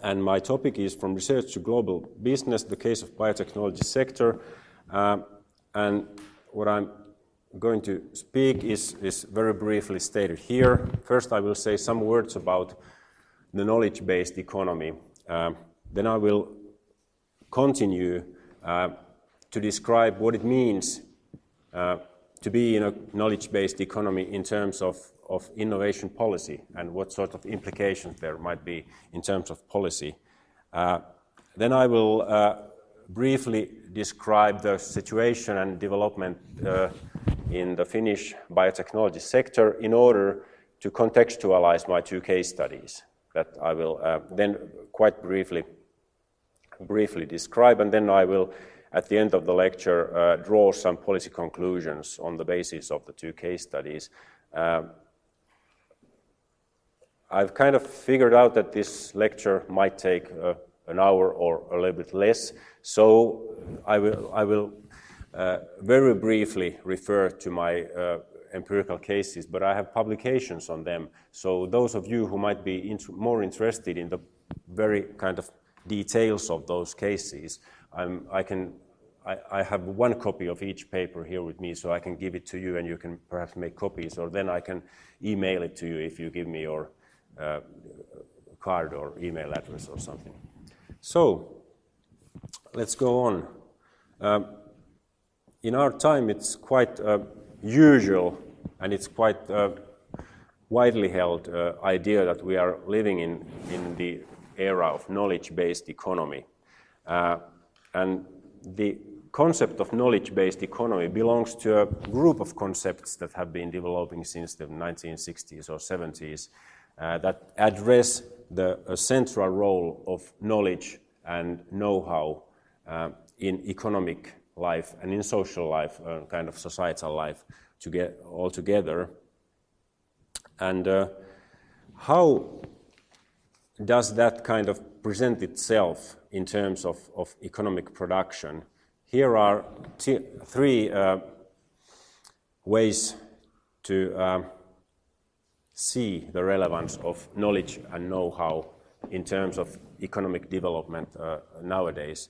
And my topic is From Research to Global Business, the case of biotechnology sector. And what I'm going to speak is very briefly stated here. First, I will say some words about the knowledge-based economy. Then I will continue to describe what it means to be in a knowledge-based economy in terms of innovation policy and what sort of implications there might be in terms of policy. Then I will briefly describe the situation and development in the Finnish biotechnology sector in order to contextualize my two case studies that I will then quite briefly describe, and then I will, at the end of the lecture, draw some policy conclusions on the basis of the two case studies. I've kind of figured out that this lecture might take an hour or a little bit less, so I will very briefly refer to my empirical cases, but I have publications on them. So those of you who might be more interested in the very kind of details of those cases, I have one copy of each paper here with me, so I can give it to you and you can perhaps make copies, or then I can email it to you if you give me your card or email address or something. So let's go on. In our time, it's quite usual and it's quite widely held idea that we are living in the era of knowledge-based economy. And the concept of knowledge-based economy belongs to a group of concepts that have been developing since the 1960s or 70s that address the central role of knowledge and know-how in economic life and in social life, kind of societal life all together. And how does that kind of present itself in terms of economic production? Here are three ways to see the relevance of knowledge and know-how in terms of economic development nowadays.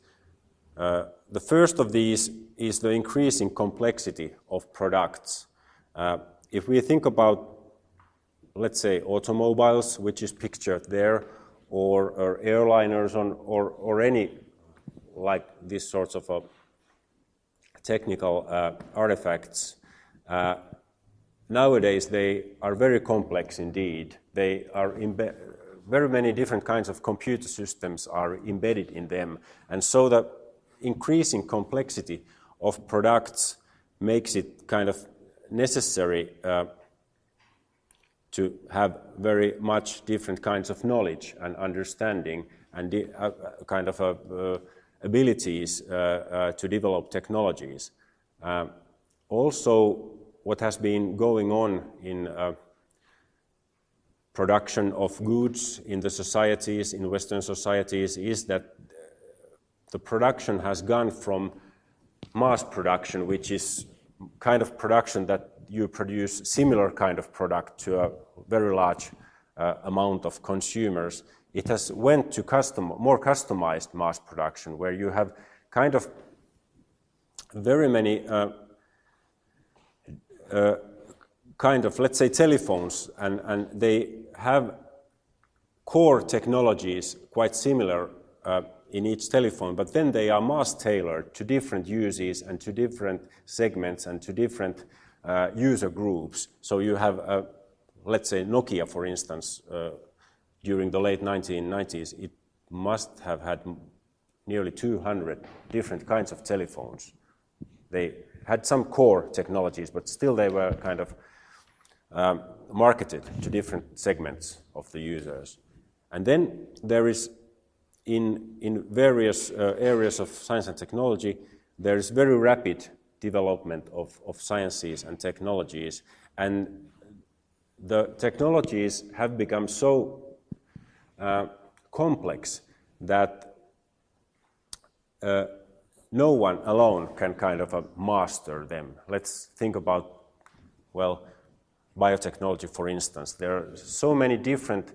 The first of these is the increasing complexity of products. If we think about, let's say, automobiles, which is pictured there, or airliners or any like these sorts of technical artifacts, nowadays they are very complex indeed. They are very many different kinds of computer systems are embedded in them, and so the increasing complexity of products makes it kind of necessary to have very much different kinds of knowledge and understanding and kind of abilities to develop technologies. Also, what has been going on in production of goods in the societies, in Western societies, is that the production has gone from mass production, which is kind of production that you produce similar kind of product to a very large amount of consumers. It has went to more customized mass production, where you have kind of very many kind of, let's say, telephones, and they have core technologies quite similar in each telephone, but then they are mass tailored to different uses and to different segments and to different user groups. So you have, let's say, Nokia, for instance, during the late 1990s, it must have had nearly 200 different kinds of telephones. They had some core technologies, but still they were kind of marketed to different segments of the users. And then there is, in various areas of science and technology, there is very rapid development of sciences and technologies, and the technologies have become so complex that no one alone can kind of master them. Let's think about well, biotechnology, for instance. There are so many different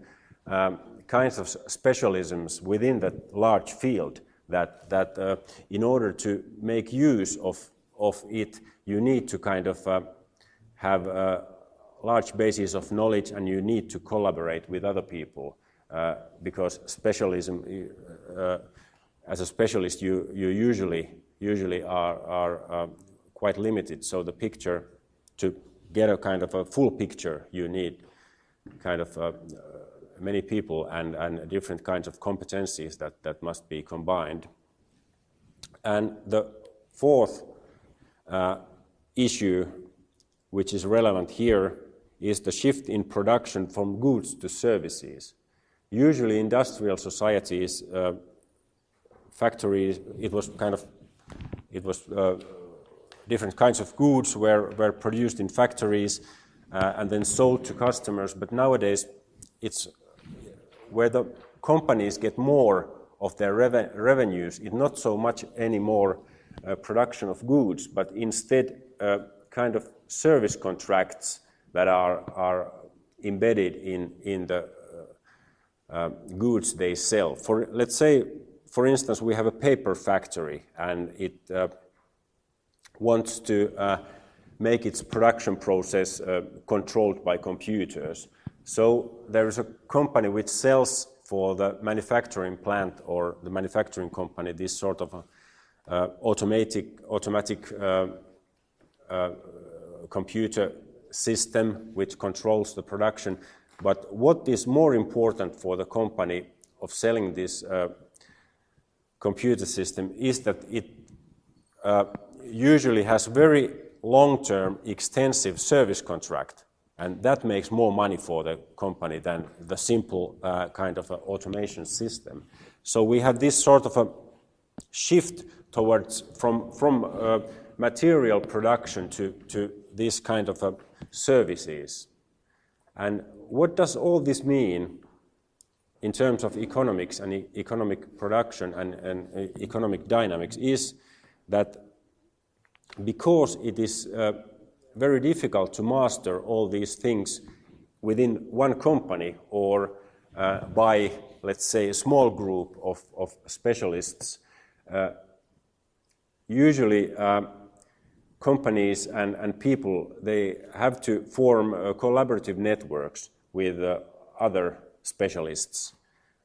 kinds of specialisms within that large field that in order to make use of it, you need to kind of have a large basis of knowledge, and you need to collaborate with other people because specialism, as a specialist, you usually are quite limited. So the picture, to get a kind of a full picture, you need kind of many people and different kinds of competencies that must be combined. And the fourth issue, which is relevant here, is the shift in production from goods to services. Usually industrial societies, factories, it was different kinds of goods were produced in factories and then sold to customers, but nowadays it's where the companies get more of their revenues. It's not so much anymore production of goods, but instead kind of service contracts that are embedded in the goods they sell. Let's say, for instance, we have a paper factory and it wants to make its production process controlled by computers. So there is a company which sells for the manufacturing plant or the manufacturing company this sort of automatic computer system which controls the production. But what is more important for the company of selling this computer system is that it usually has very long-term, extensive service contract, and that makes more money for the company than the simple kind of automation system. So we have this sort of a shift towards from material production to this kind of services. And what does all this mean in terms of economics and economic production and economic dynamics is that because it is very difficult to master all these things within one company or by, let's say, a small group of specialists, usually companies and people, they have to form collaborative networks with other specialists.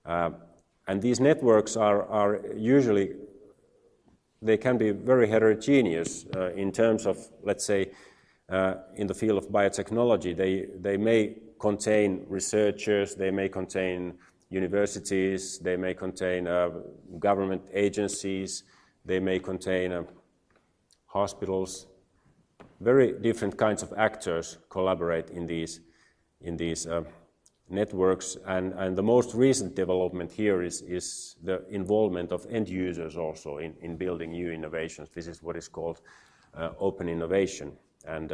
And these networks are usually, they can be very heterogeneous in terms of, let's say, in the field of biotechnology, they may contain researchers, they may contain universities, they may contain government agencies, they may contain hospitals. Very different kinds of actors collaborate in these networks, and the most recent development here is the involvement of end users also in building new innovations. This is what is called open innovation, and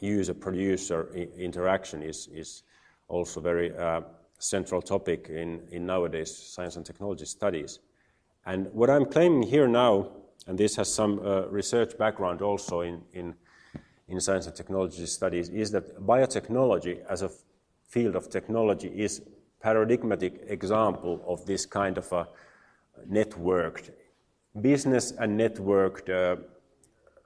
user-producer interaction is also very central topic in nowadays science and technology studies. And what I'm claiming here now, and this has some research background also in science and technology studies, is that biotechnology as a field of technology is paradigmatic example of this kind of a networked business and networked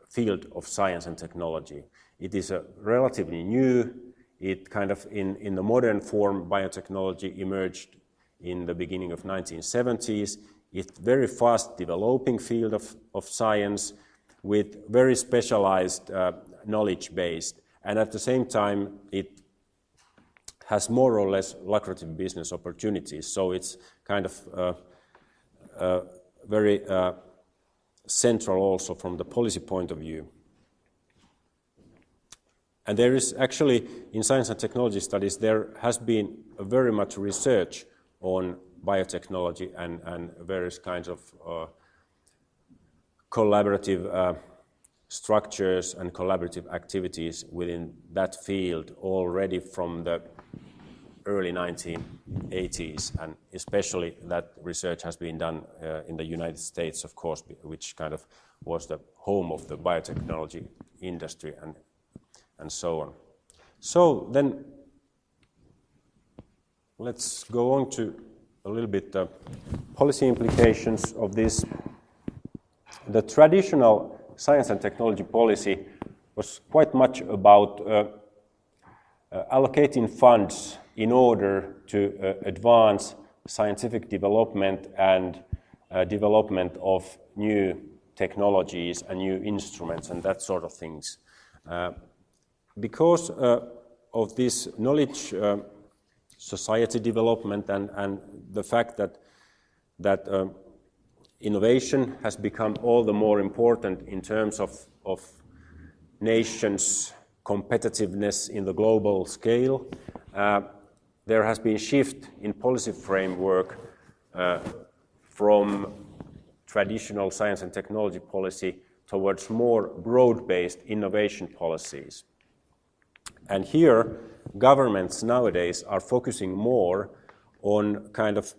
field of science and technology. It is a relatively new, it kind of in the modern form, biotechnology emerged in the beginning of 1970s. It's very fast developing field of science with very specialized knowledge based, and at the same time it has more or less lucrative business opportunities. So it's kind of very central also from the policy point of view. And there is actually, in science and technology studies, there has been very much research on biotechnology and various kinds of collaborative structures and collaborative activities within that field already from the early 1980s, and especially that research has been done in the United States, of course, which kind of was the home of the biotechnology industry and so on. So then let's go on to a little bit policy implications of this. The traditional science and technology policy was quite much about allocating funds in order to advance scientific development and development of new technologies and new instruments and that sort of things. Because of this knowledge society development and the fact that innovation has become all the more important in terms of nations' competitiveness in the global scale, there has been a shift in policy framework from traditional science and technology policy towards more broad-based innovation policies. And here, governments nowadays are focusing more on kind of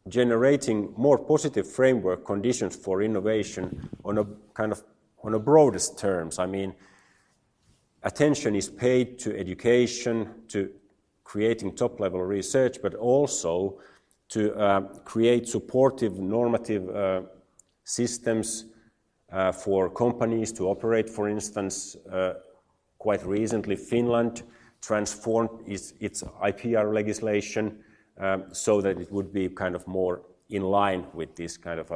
generating more positive framework conditions for innovation on a broadest terms. I mean, attention is paid to education, to creating top-level research, but also to create supportive normative systems for companies to operate. For instance, quite recently, Finland transformed its IPR legislation so that it would be kind of more in line with this kind of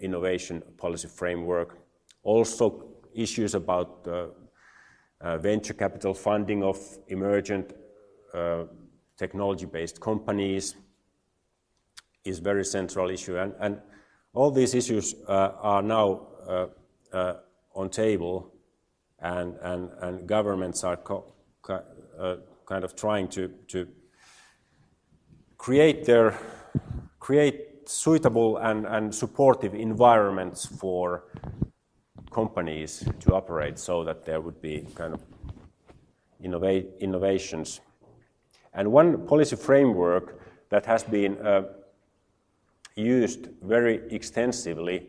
innovation policy framework. Also, issues about venture capital funding of emergent technology-based companies is very central issue, and all these issues are now on table, and governments are kind of trying to create suitable and supportive environments for companies to operate, so that there would be kind of innovations. And one policy framework that has been used very extensively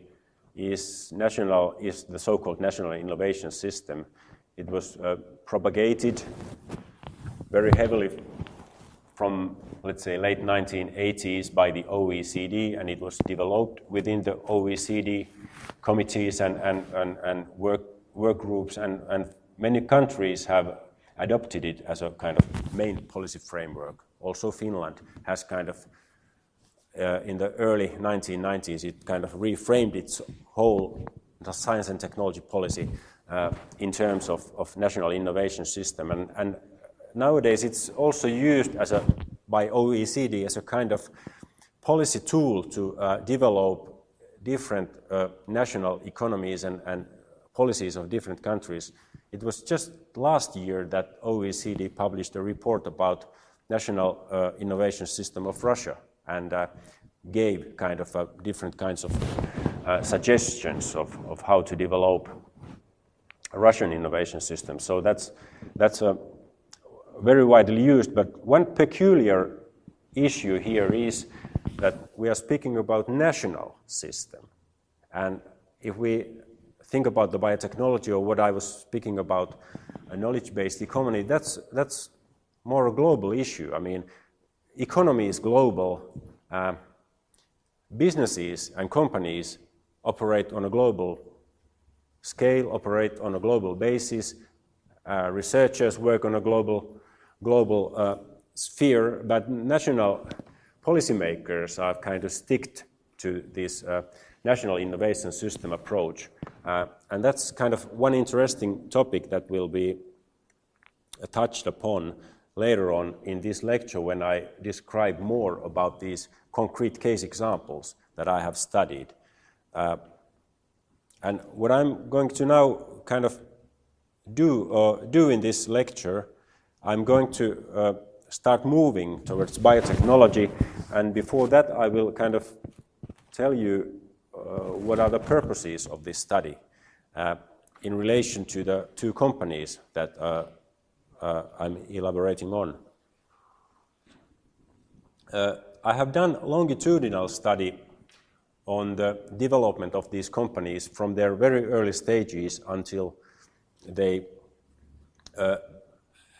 is the so-called National Innovation System. It was propagated very heavily from, let's say, late 1980s by the OECD, and it was developed within the OECD committees and work groups, and many countries have adopted it as a kind of main policy framework. Also Finland has kind of, in the early 1990s, it kind of reframed its whole science and technology policy in terms of national innovation system. And nowadays it's also used by OECD as a kind of policy tool to develop different national economies and policies of different countries. It was just last year that OECD published a report about national innovation system of Russia, and gave kind of different kinds of suggestions of how to develop a Russian innovation system. So that's very widely used, but one peculiar issue here is that we are speaking about national system. And if we think about the biotechnology, or what I was speaking about, a knowledge-based economy, that's more a global issue. I mean, economy is global. Businesses and companies operate on a global scale, operate on a global basis. Researchers work on a global sphere, but national policymakers are kind of sticked to this national innovation system approach. And that's kind of one interesting topic that will be touched upon later on in this lecture when I describe more about these concrete case examples that I have studied. And what I'm going to now kind of do in this lecture, I'm going to start moving towards biotechnology, and before that I will kind of tell you what are the purposes of this study in relation to the two companies that I'm elaborating on. I have done longitudinal study on the development of these companies from their very early stages until they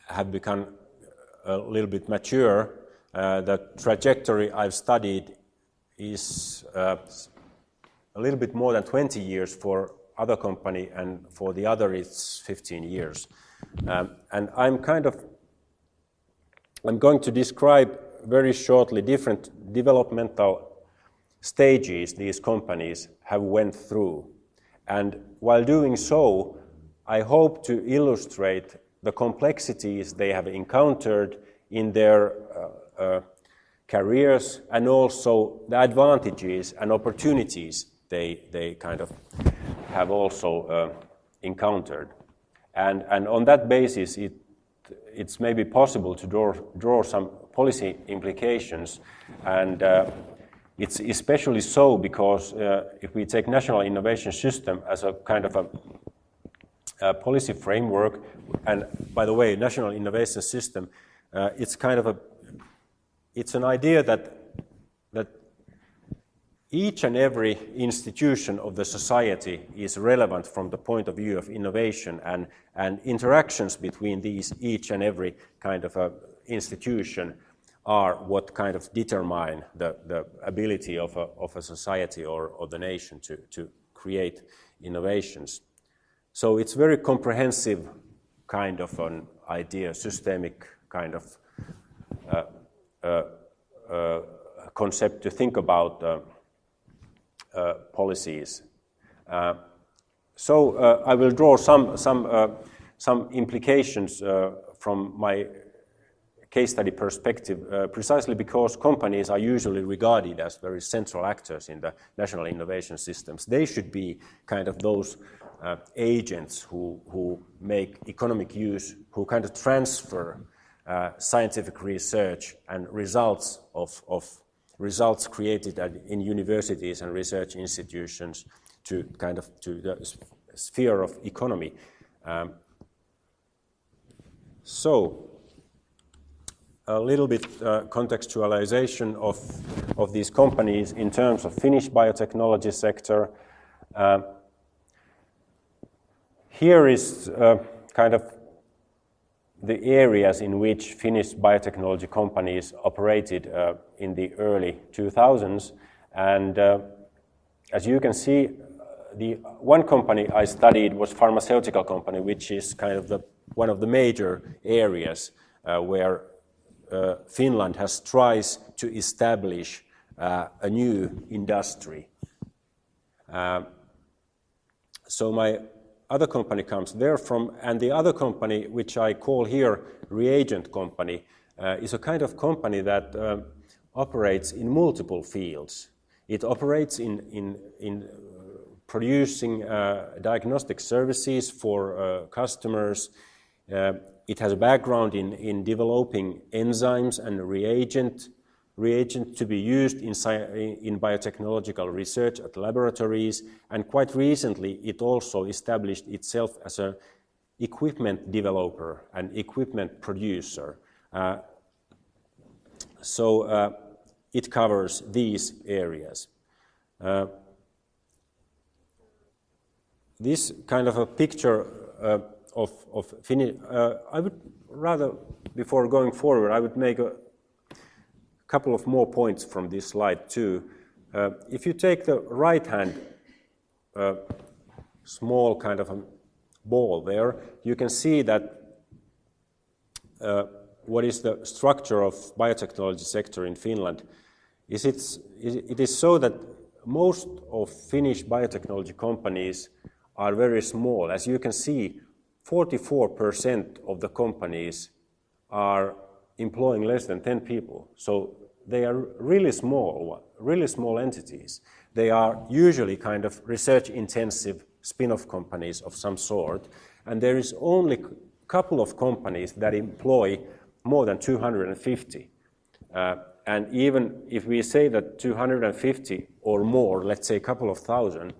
have become a little bit mature. The trajectory I've studied is a little bit more than 20 years for other company, and for the other it's 15 years. And I'm going to describe very shortly different developmental stages these companies have went through. And while doing so, I hope to illustrate the complexities they have encountered in their careers, and also the advantages and opportunities they kind of have also encountered. And on that basis, it's maybe possible to draw some policy implications, and it's especially so because if we take National Innovation System as a kind of a policy framework, and by the way, National Innovation System, it's kind of it's an idea that each and every institution of the society is relevant from the point of view of innovation, and interactions between these each and every kind of a institution are what kind of determine the ability of a society or the nation to create innovations. So it's very comprehensive kind of an idea, systemic kind of concept to think about policies. So I will draw some implications from my case study perspective, precisely because companies are usually regarded as very central actors in the national innovation systems. They should be kind of those agents who make economic use, who kind of transfer scientific research and results of results created in universities and research institutions to the sphere of economy. So a little bit contextualization of these companies in terms of Finnish biotechnology sector. Here is kind of the areas in which Finnish biotechnology companies operated in the early 2000s. And as you can see, the one company I studied was pharmaceutical company, which is kind of one of the major areas where Finland has tried to establish a new industry. So my other company comes there from, and the other company, which I call here Reagent company, is a kind of company that operates in multiple fields. It operates in producing diagnostic services for customers. It has a background in developing enzymes and reagent to be used in biotechnological research at laboratories, and quite recently it also established itself as an equipment developer and equipment producer. So it covers these areas. This kind of a picture of Finnish, I would rather, before going forward, I would make a couple of more points from this slide too. If you take the right hand small kind of a ball there, you can see that what is the structure of biotechnology sector in Finland. It is so that most of Finnish biotechnology companies are very small. As you can see, 44% of the companies are employing less than 10 people. So they are really small entities. They are usually kind of research-intensive spin-off companies of some sort, and there is only a couple of companies that employ more than 250. And even if we say that 250 or more, let's say a couple of thousand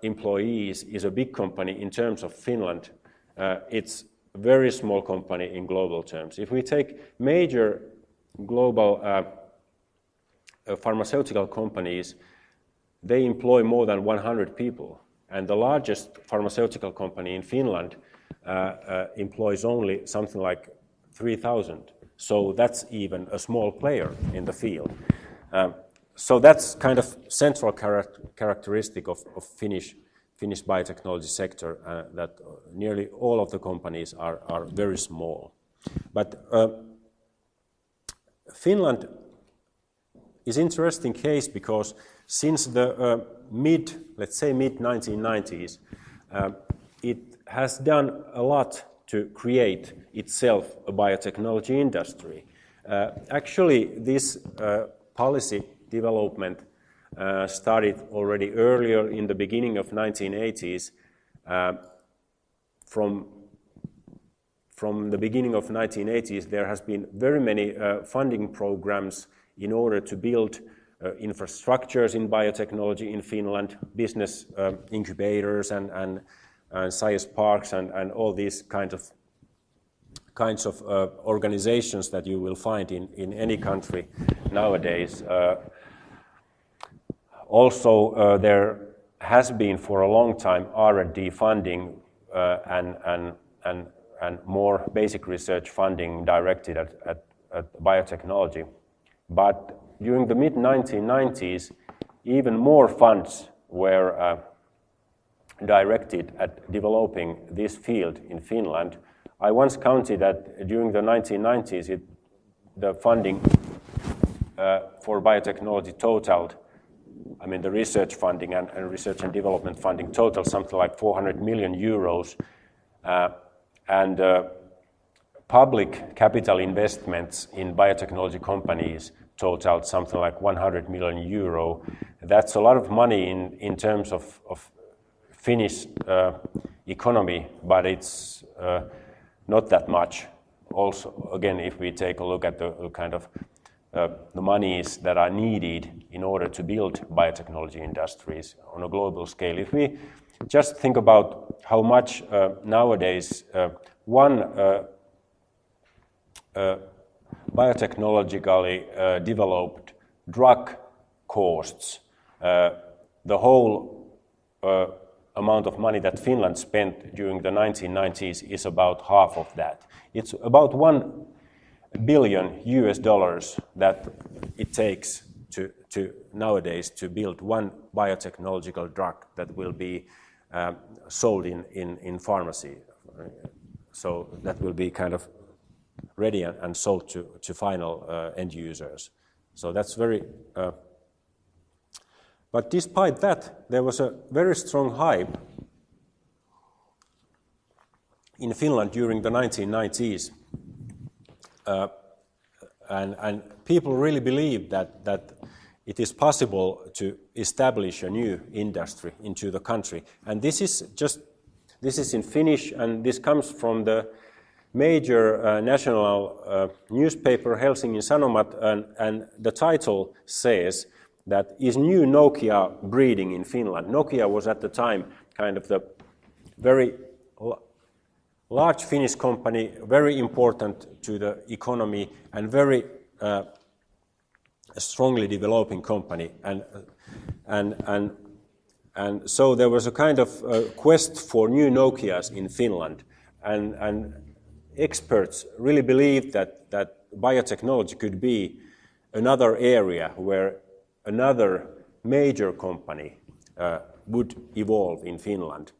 employees is a big company in terms of Finland, it's a very small company in global terms. If we take major global pharmaceutical companies, they employ more than 100 people. and the largest pharmaceutical company in Finland employs only something like 3,000. So that's even a small player in the field. So that's kind of central characteristic of Finnish biotechnology sector, that nearly all of the companies are very small. But Finland is interesting case because since the let's say mid-1990s, it has done a lot to create itself a biotechnology industry. Actually, this policy development started already earlier in the beginning of 1980s. From the beginning of 1980s, there has been very many funding programs in order to build infrastructures in biotechnology in Finland, business incubators and science parks and all these kinds of organizations that you will find in any country nowadays. Also, there has been for a long time R&D funding and more basic research funding directed at biotechnology. But during the mid-1990s, even more funds were directed at developing this field in Finland. I once counted that during the 1990s, the funding for biotechnology totaled, I mean the research funding and research and development funding totaled something like 400 million euros. And public capital investments in biotechnology companies totaled something like 100 million euro. That's a lot of money in terms of Finnish economy, but it's not that much. Also, again, if we take a look at the kind of the monies that are needed in order to build biotechnology industries on a global scale. If we just think about how much nowadays one biotechnologically developed drug costs, the whole amount of money that Finland spent during the 1990s is about half of that. It's about $1 billion that it takes to nowadays to build one biotechnological drug that will be sold in pharmacy. So that will be kind of ready and sold to final end users. So that's very... But despite that, there was a very strong hype in Finland during the 1990s. And people really believed that it is possible to establish a new industry into the country. And this is in Finnish, and this comes from the major national newspaper, Helsingin Sanomat, and the title says that is new Nokia breeding in Finland. Nokia was at the time kind of the very large Finnish company, very important to the economy and very strongly developing company. And so there was a kind of quest for new Nokias in Finland. And experts really believed that biotechnology could be another area where another major company would evolve in Finland.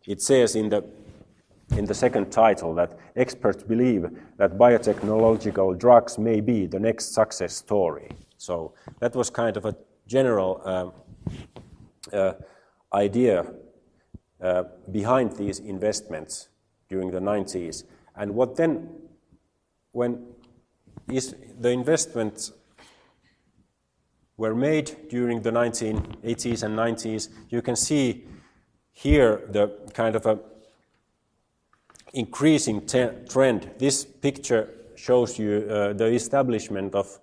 It says in the second title that experts believe that biotechnological drugs may be the next success story. So that was kind of a general idea behind these investments during the 90s. And what then, when the investments were made during the 1980s and 90s, you can see here the kind of a increasing trend. This picture shows you the establishment of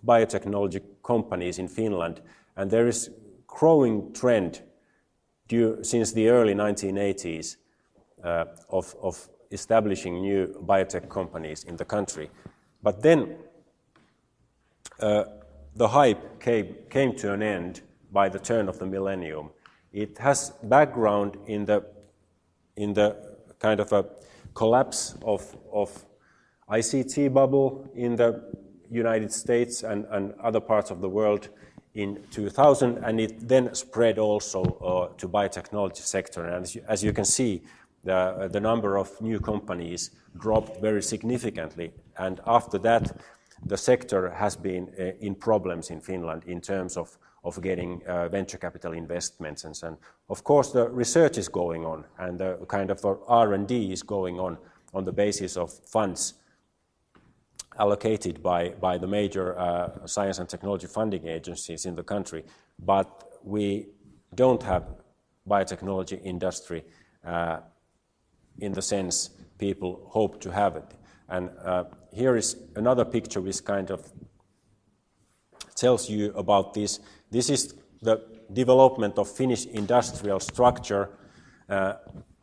biotechnology companies in Finland, and there is growing trend since the early 1980s of establishing new biotech companies in the country. But then the hype came to an end by the turn of the millennium. It has background in the kind of a collapse of ICT bubble in the United States and other parts of the world in 2000, and it then spread also to biotechnology sector. And as you can see, the number of new companies dropped very significantly, and after that, the sector has been in problems in Finland in terms of getting venture capital investments and so on. Of course, the research is going on, and the kind of R&D is going on the basis of funds allocated by the major science and technology funding agencies in the country, but we don't have biotechnology industry in the sense people hope to have it. And here is another picture which kind of tells you about this. This is the development of Finnish industrial structure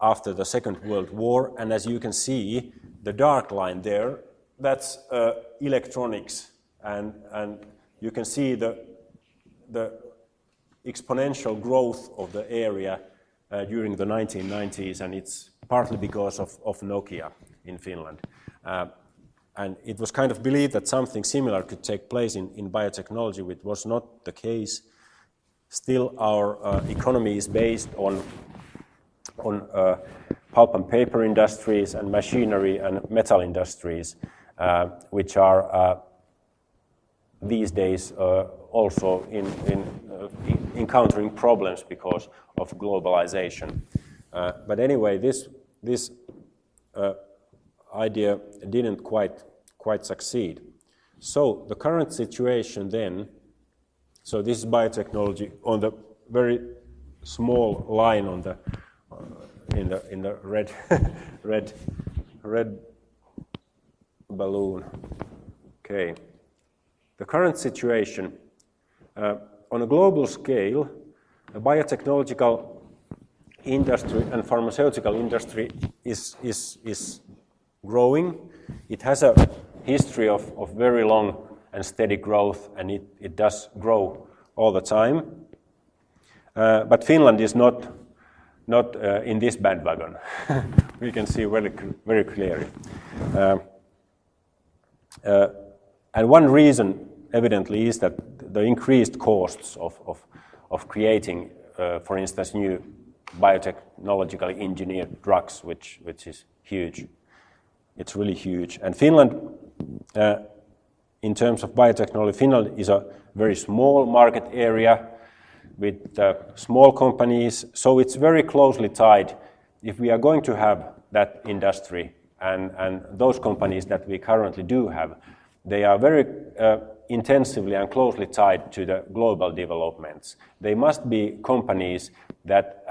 after the Second World War, and as you can see, the dark line there, that's electronics, and you can see the exponential growth of the area during the 1990s, and it's partly because of Nokia in Finland. And it was kind of believed that something similar could take place in biotechnology, which was not the case. Still, our economy is based on pulp and paper industries and machinery and metal industries, which are these days also encountering problems because of globalization. But anyway, this idea didn't quite succeed. So the current situation then, so this is biotechnology on the very small line on the in the red red balloon. Okay, the current situation on a global scale, the biotechnological industry and pharmaceutical industry is growing. It has a history of very long and steady growth, and it does grow all the time. But Finland is not in this bandwagon. We can see very clearly. And one reason, evidently, is that the increased costs of creating, for instance, new biotechnologically engineered drugs, which is huge. It's really huge. And Finland, in terms of biotechnology, Finland is a very small market area with small companies, so it's very closely tied. If we are going to have that industry and those companies that we currently do have, they are very intensively and closely tied to the global developments. They must be companies that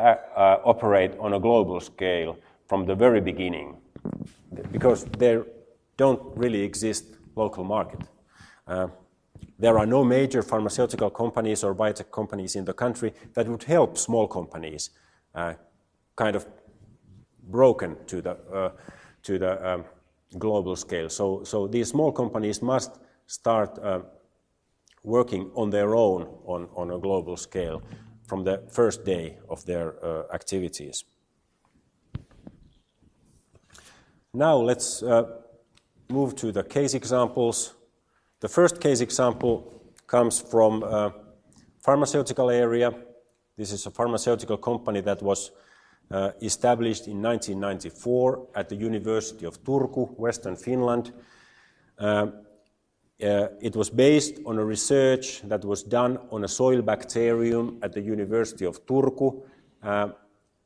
operate on a global scale from the very beginning, because there don't really exist local market. There are no major pharmaceutical companies or biotech companies in the country that would help small companies kind of broken to the global scale. So these small companies must start working on their own on a global scale from the first day of their activities. Now let's move to the case examples. The first case example comes from pharmaceutical area. This is a pharmaceutical company that was established in 1994 at the University of Turku, Western Finland. It was based on a research that was done on a soil bacterium at the University of Turku,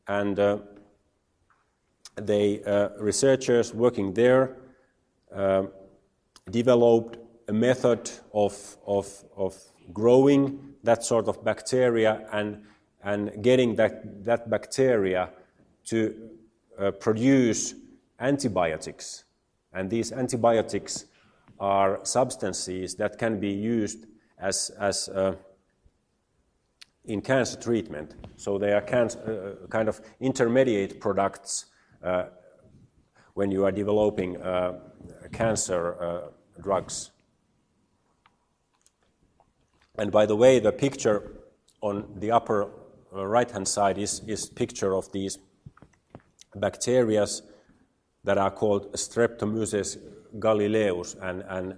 and the researchers working there developed a method of growing that sort of bacteria and getting that bacteria to produce antibiotics. And these antibiotics are substances that can be used as in cancer treatment. So they are kind of intermediate products when you are developing cancer drugs. And by the way, the picture on the upper right-hand side is picture of these bacteria that are called Streptomyces galileus, and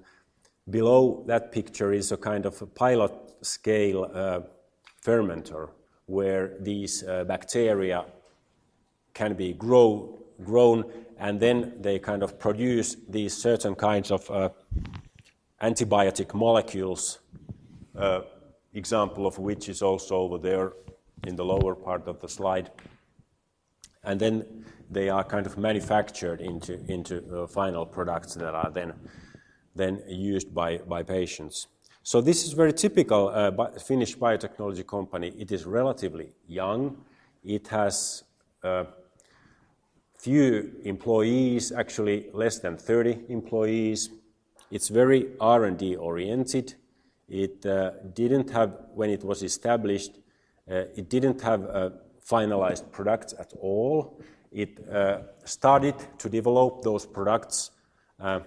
below that picture is a kind of a pilot scale fermenter where these bacteria can be grown, and then they kind of produce these certain kinds of antibiotic molecules, example of which is also over there in the lower part of the slide. And then they are kind of manufactured into final products that are then used by patients. So this is very typical Finnish biotechnology company. It is relatively young. It has few employees, actually less than 30 employees. It's very R&D oriented. It didn't have, when it was established, it didn't have finalized products at all. It started to develop those products on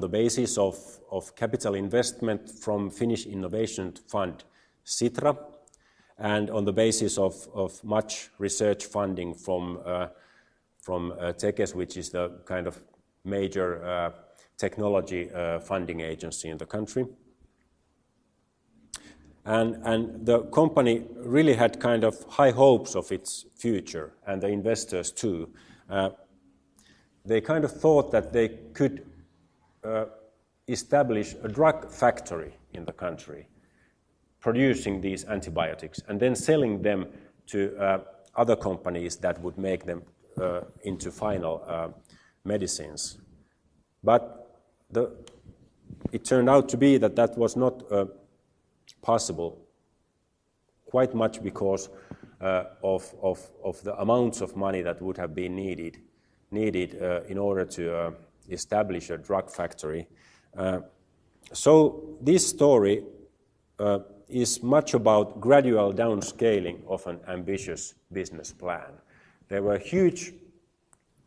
the basis of capital investment from Finnish innovation fund Sitra, and on the basis of much research funding from Tekes, which is the kind of major technology funding agency in the country. And the company really had kind of high hopes of its future, and the investors too. They kind of thought that they could establish a drug factory in the country, producing these antibiotics, and then selling them to other companies that would make them into final medicines. But it turned out to be that was not possible, quite much because of the amounts of money that would have been needed in order to establish a drug factory. So this story is much about gradual downscaling of an ambitious business plan. There were huge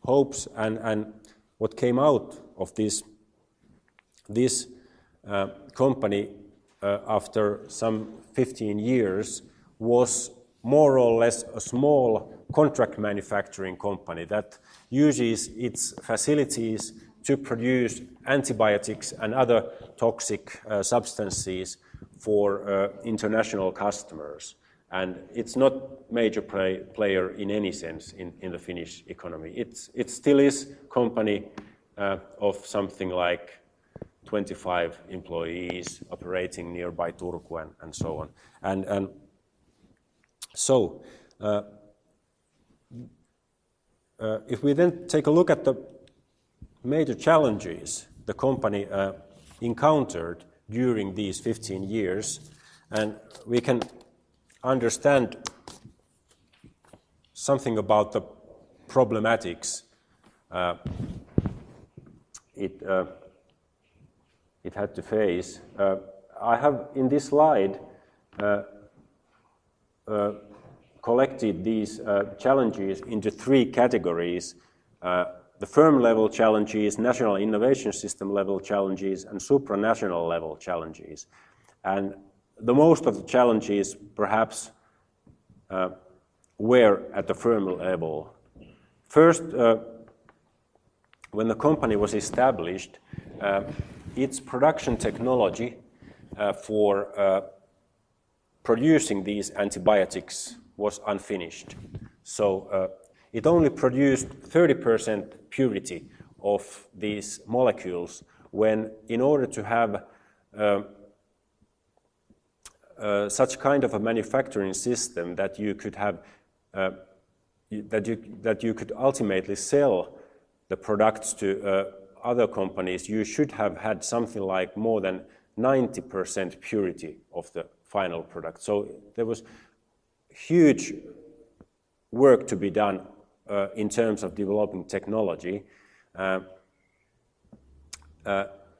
hopes, and what came out of this company after some 15 years was more or less a small contract manufacturing company that uses its facilities to produce antibiotics and other toxic substances for international customers. And it's not major player in any sense in the Finnish economy. It still is company of something like 25 employees operating nearby Turku and so on. And so if we then take a look at the major challenges the company encountered during these 15 years, and we can understand something about the problematics it had to face. I have in this slide collected these challenges into three categories. The firm level challenges, national innovation system level challenges, and supranational level challenges. And the most of the challenges perhaps were at the firm level. First, when the company was established, its production technology for producing these antibiotics was unfinished. So it only produced 30% purity of these molecules, when in order to have such kind of a manufacturing system that you could have that you could ultimately sell the products to other companies, you should have had something like more than 90% purity of the final product. So there was huge work to be done in terms of developing technology.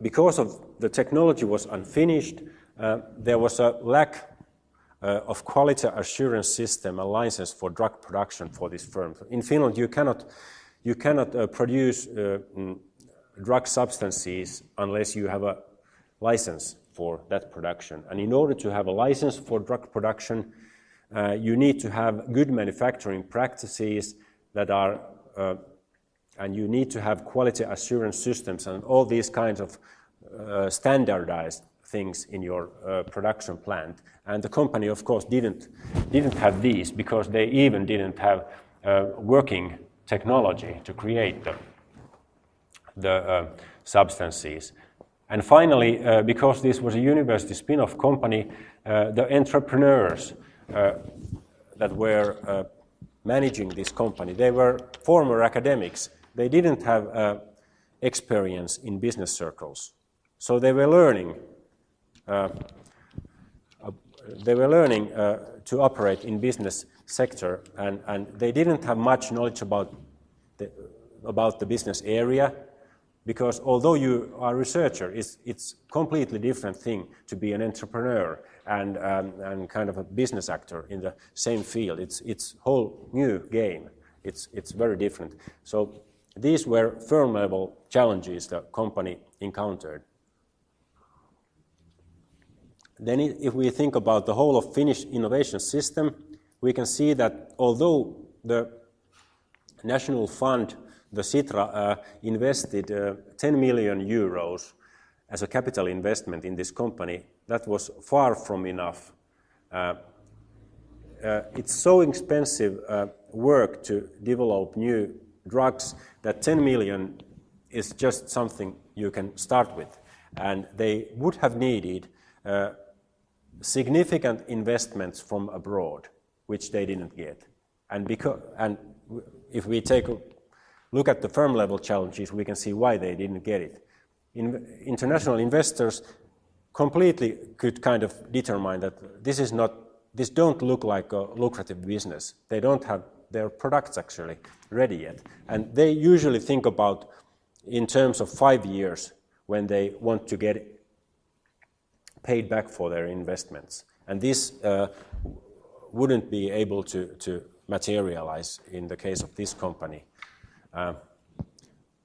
Because of the technology was unfinished, there was a lack of quality assurance system, a license for drug production for this firm. In Finland, you cannot produce drug substances unless you have a license for that production. And in order to have a license for drug production, You need to have good manufacturing practices that are, and you need to have quality assurance systems and all these kinds of standardized things in your production plant. And the company, of course, didn't have these because they even didn't have working technology to create the substances. And finally, because this was a university spin-off company, the entrepreneurs that were managing this company, they were former academics. They didn't have experience in business circles. So they were learning to operate in business sector, and they didn't have much knowledge about the business area, because although you are a researcher, it's completely different thing to be an entrepreneur and kind of a business actor in the same field. It's whole new game. It's very different. So these were firm level challenges the company encountered. Then if we think about the whole of Finnish innovation system, we can see that although the national fund, the Sitra, invested 10 million euros as a capital investment in this company, that was far from enough. It's so expensive work to develop new drugs that 10 million is just something you can start with. And they would have needed significant investments from abroad, which they didn't get. And if we take a look at the firm level challenges, we can see why they didn't get it. International investors completely could kind of determine that this don't look like a lucrative business. They don't have their products actually ready yet. And they usually think about in terms of 5 years when they want to get paid back for their investments. And this wouldn't be able to materialize in the case of this company.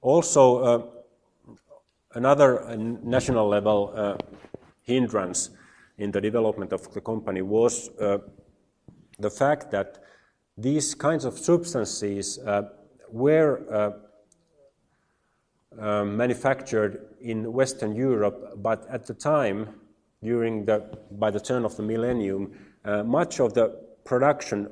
Also, another national level hindrance in the development of the company was the fact that these kinds of substances were manufactured in Western Europe, but at the time, by the turn of the millennium, much of the production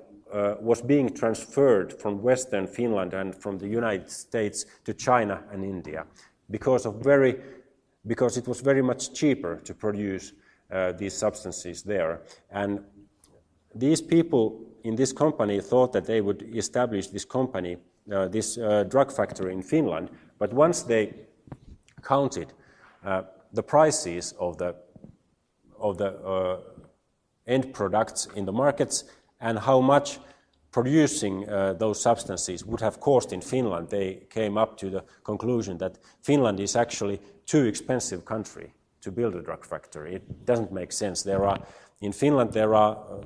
was being transferred from Western Finland and from the United States to China and India because it was very much cheaper to produce these substances there. And these people in this company thought that they would establish this company, this drug factory in Finland, but once they counted the prices of the end products in the markets and how much producing those substances would have cost in Finland, they came up to the conclusion that Finland is actually too expensive country to build a drug factory. It doesn't make sense. In Finland,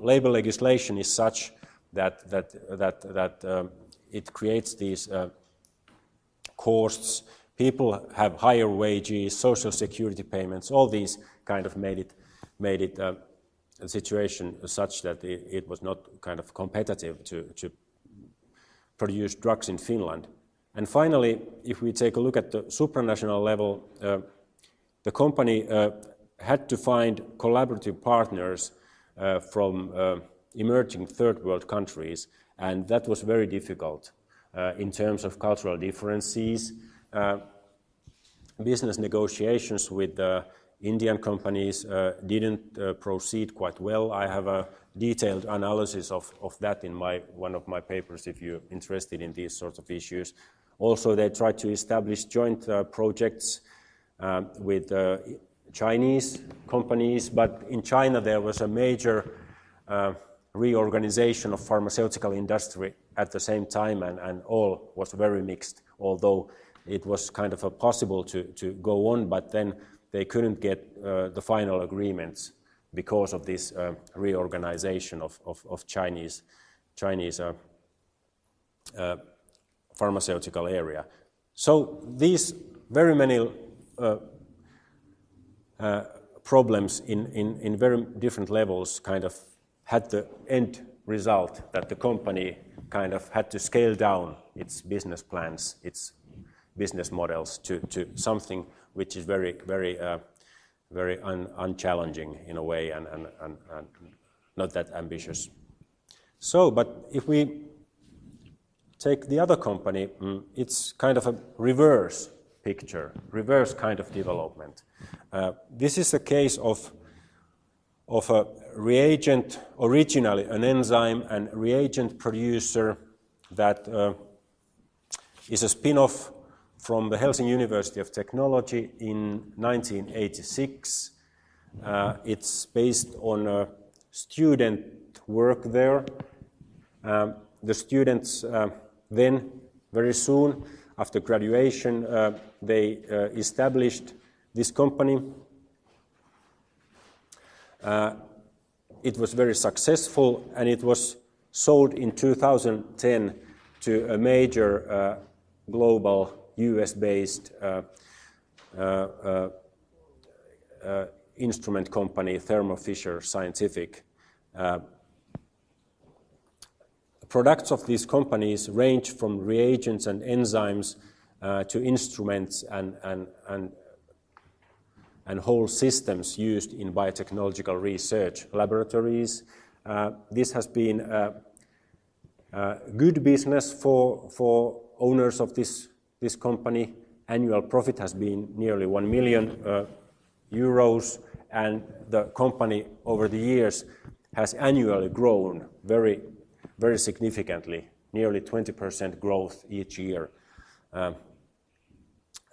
labor legislation is such that it creates these costs. People have higher wages, social security payments. All these kind of made it a situation such that it was not kind of competitive to produce drugs in Finland. And finally, if we take a look at the supranational level, the company had to find collaborative partners from emerging third world countries, and that was very difficult in terms of cultural differences. Business negotiations with Indian companies didn't proceed quite well. I have a detailed analysis of that in one of my papers if you're interested in these sorts of issues. Also, they tried to establish joint projects with Chinese companies, but in China there was a major reorganization of pharmaceutical industry at the same time, and all was very mixed, although it was kind of possible to go on, but then they couldn't get the final agreements because of this reorganization of Chinese pharmaceutical area. So these very many problems in very different levels kind of had the end result that the company kind of had to scale down its business plans, its business models to something which is very unchallenging in a way and not that ambitious. So, but if we take the other company, it's kind of a reverse picture, reverse kind of development. This is a case of a reagent, originally an enzyme and reagent producer that is a spin-off from the Helsinki University of Technology in 1986. It's based on student work there. The students then, very soon after graduation, they established this company. It was very successful, and it was sold in 2010 to a major global US-based instrument company, Thermo Fisher Scientific. Products of these companies range from reagents and enzymes to instruments and whole systems used in biotechnological research laboratories. This has been a good business for owners of this company. Annual profit has been nearly 1 million euros, and the company over the years has annually grown very significantly, nearly 20% growth each year.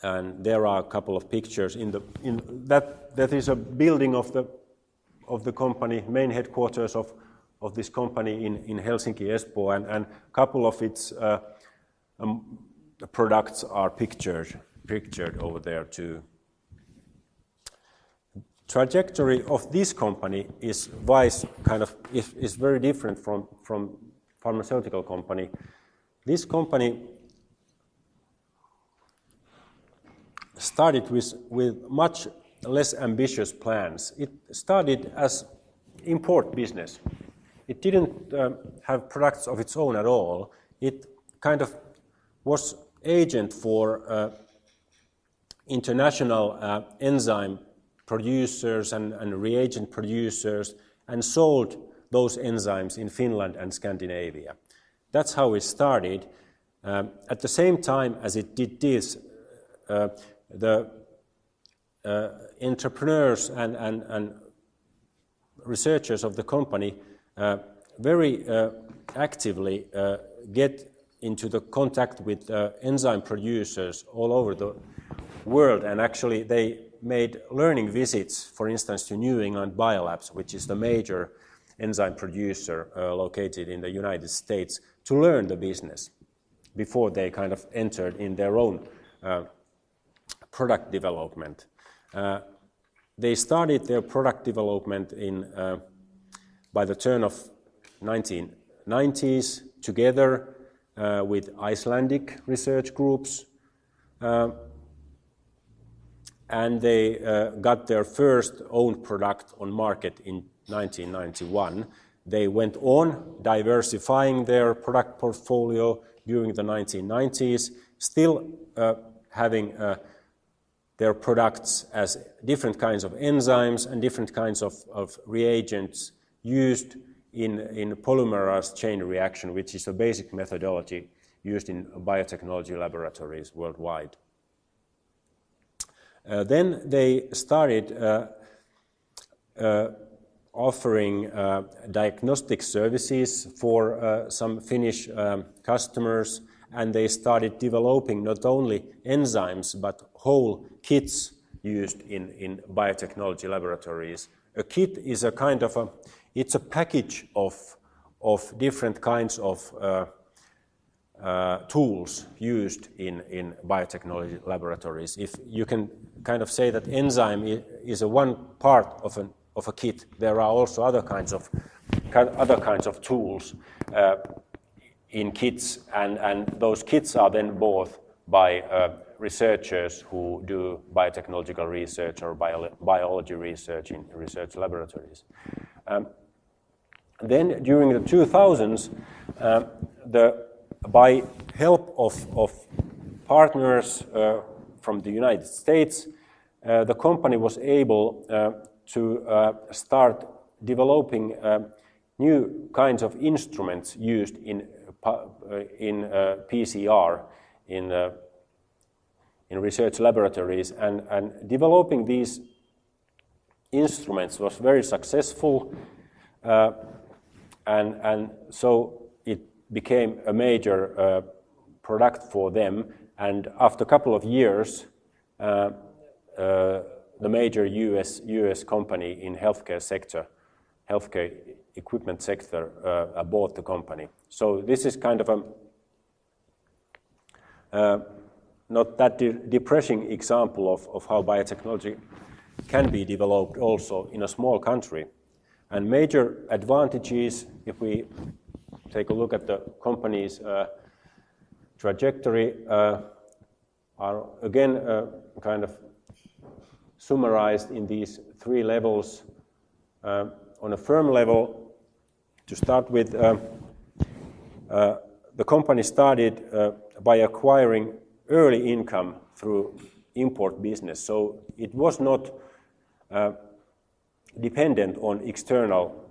And there are a couple of pictures in that is a building of the company, main headquarters of this company in Helsinki, Espoo, and a couple of its products are pictured over there too. Trajectory of this company is very different from pharmaceutical company. This company started with much less ambitious plans. It started as import business. It didn't have products of its own at all. It kind of was agent for international enzyme producers and reagent producers, and sold those enzymes in Finland and Scandinavia. That's how it started. At the same time as it did this, the entrepreneurs and researchers of the company very actively get into the contact with enzyme producers all over the world, and actually they made learning visits, for instance, to New England Biolabs, which is the major enzyme producer located in the United States, to learn the business before they kind of entered in their own product development. They started their product development by the turn of 1990s together with Icelandic research groups, and they got their first own product on market in 1991. They went on diversifying their product portfolio during the 1990s, still having their products as different kinds of enzymes and different kinds of reagents used in polymerase chain reaction, which is a basic methodology used in biotechnology laboratories worldwide. Then they started offering diagnostic services for some Finnish customers, and they started developing not only enzymes but whole kits used in biotechnology laboratories. A kit is a kind of it's a package of different kinds of tools used in biotechnology laboratories. If you can kind of say that enzyme is a one part of a kit, there are also other kinds of tools in kits, and those kits are then bought by researchers who do biotechnological research or biology research in research laboratories. Then during the 2000s, by help of partners from the United States, the company was able to start developing new kinds of instruments used in PCR, in research laboratories, and developing these instruments was very successful, and so it became a major product for them. And after a couple of years, the major US company in healthcare equipment sector, bought the company. So this is kind of a not that depressing example of how biotechnology can be developed also in a small country. And major advantages, if we take a look at the company's trajectory, are again kind of summarized in these three levels. On a firm level, to start with, the company started by acquiring early income through import business, so it was not dependent on external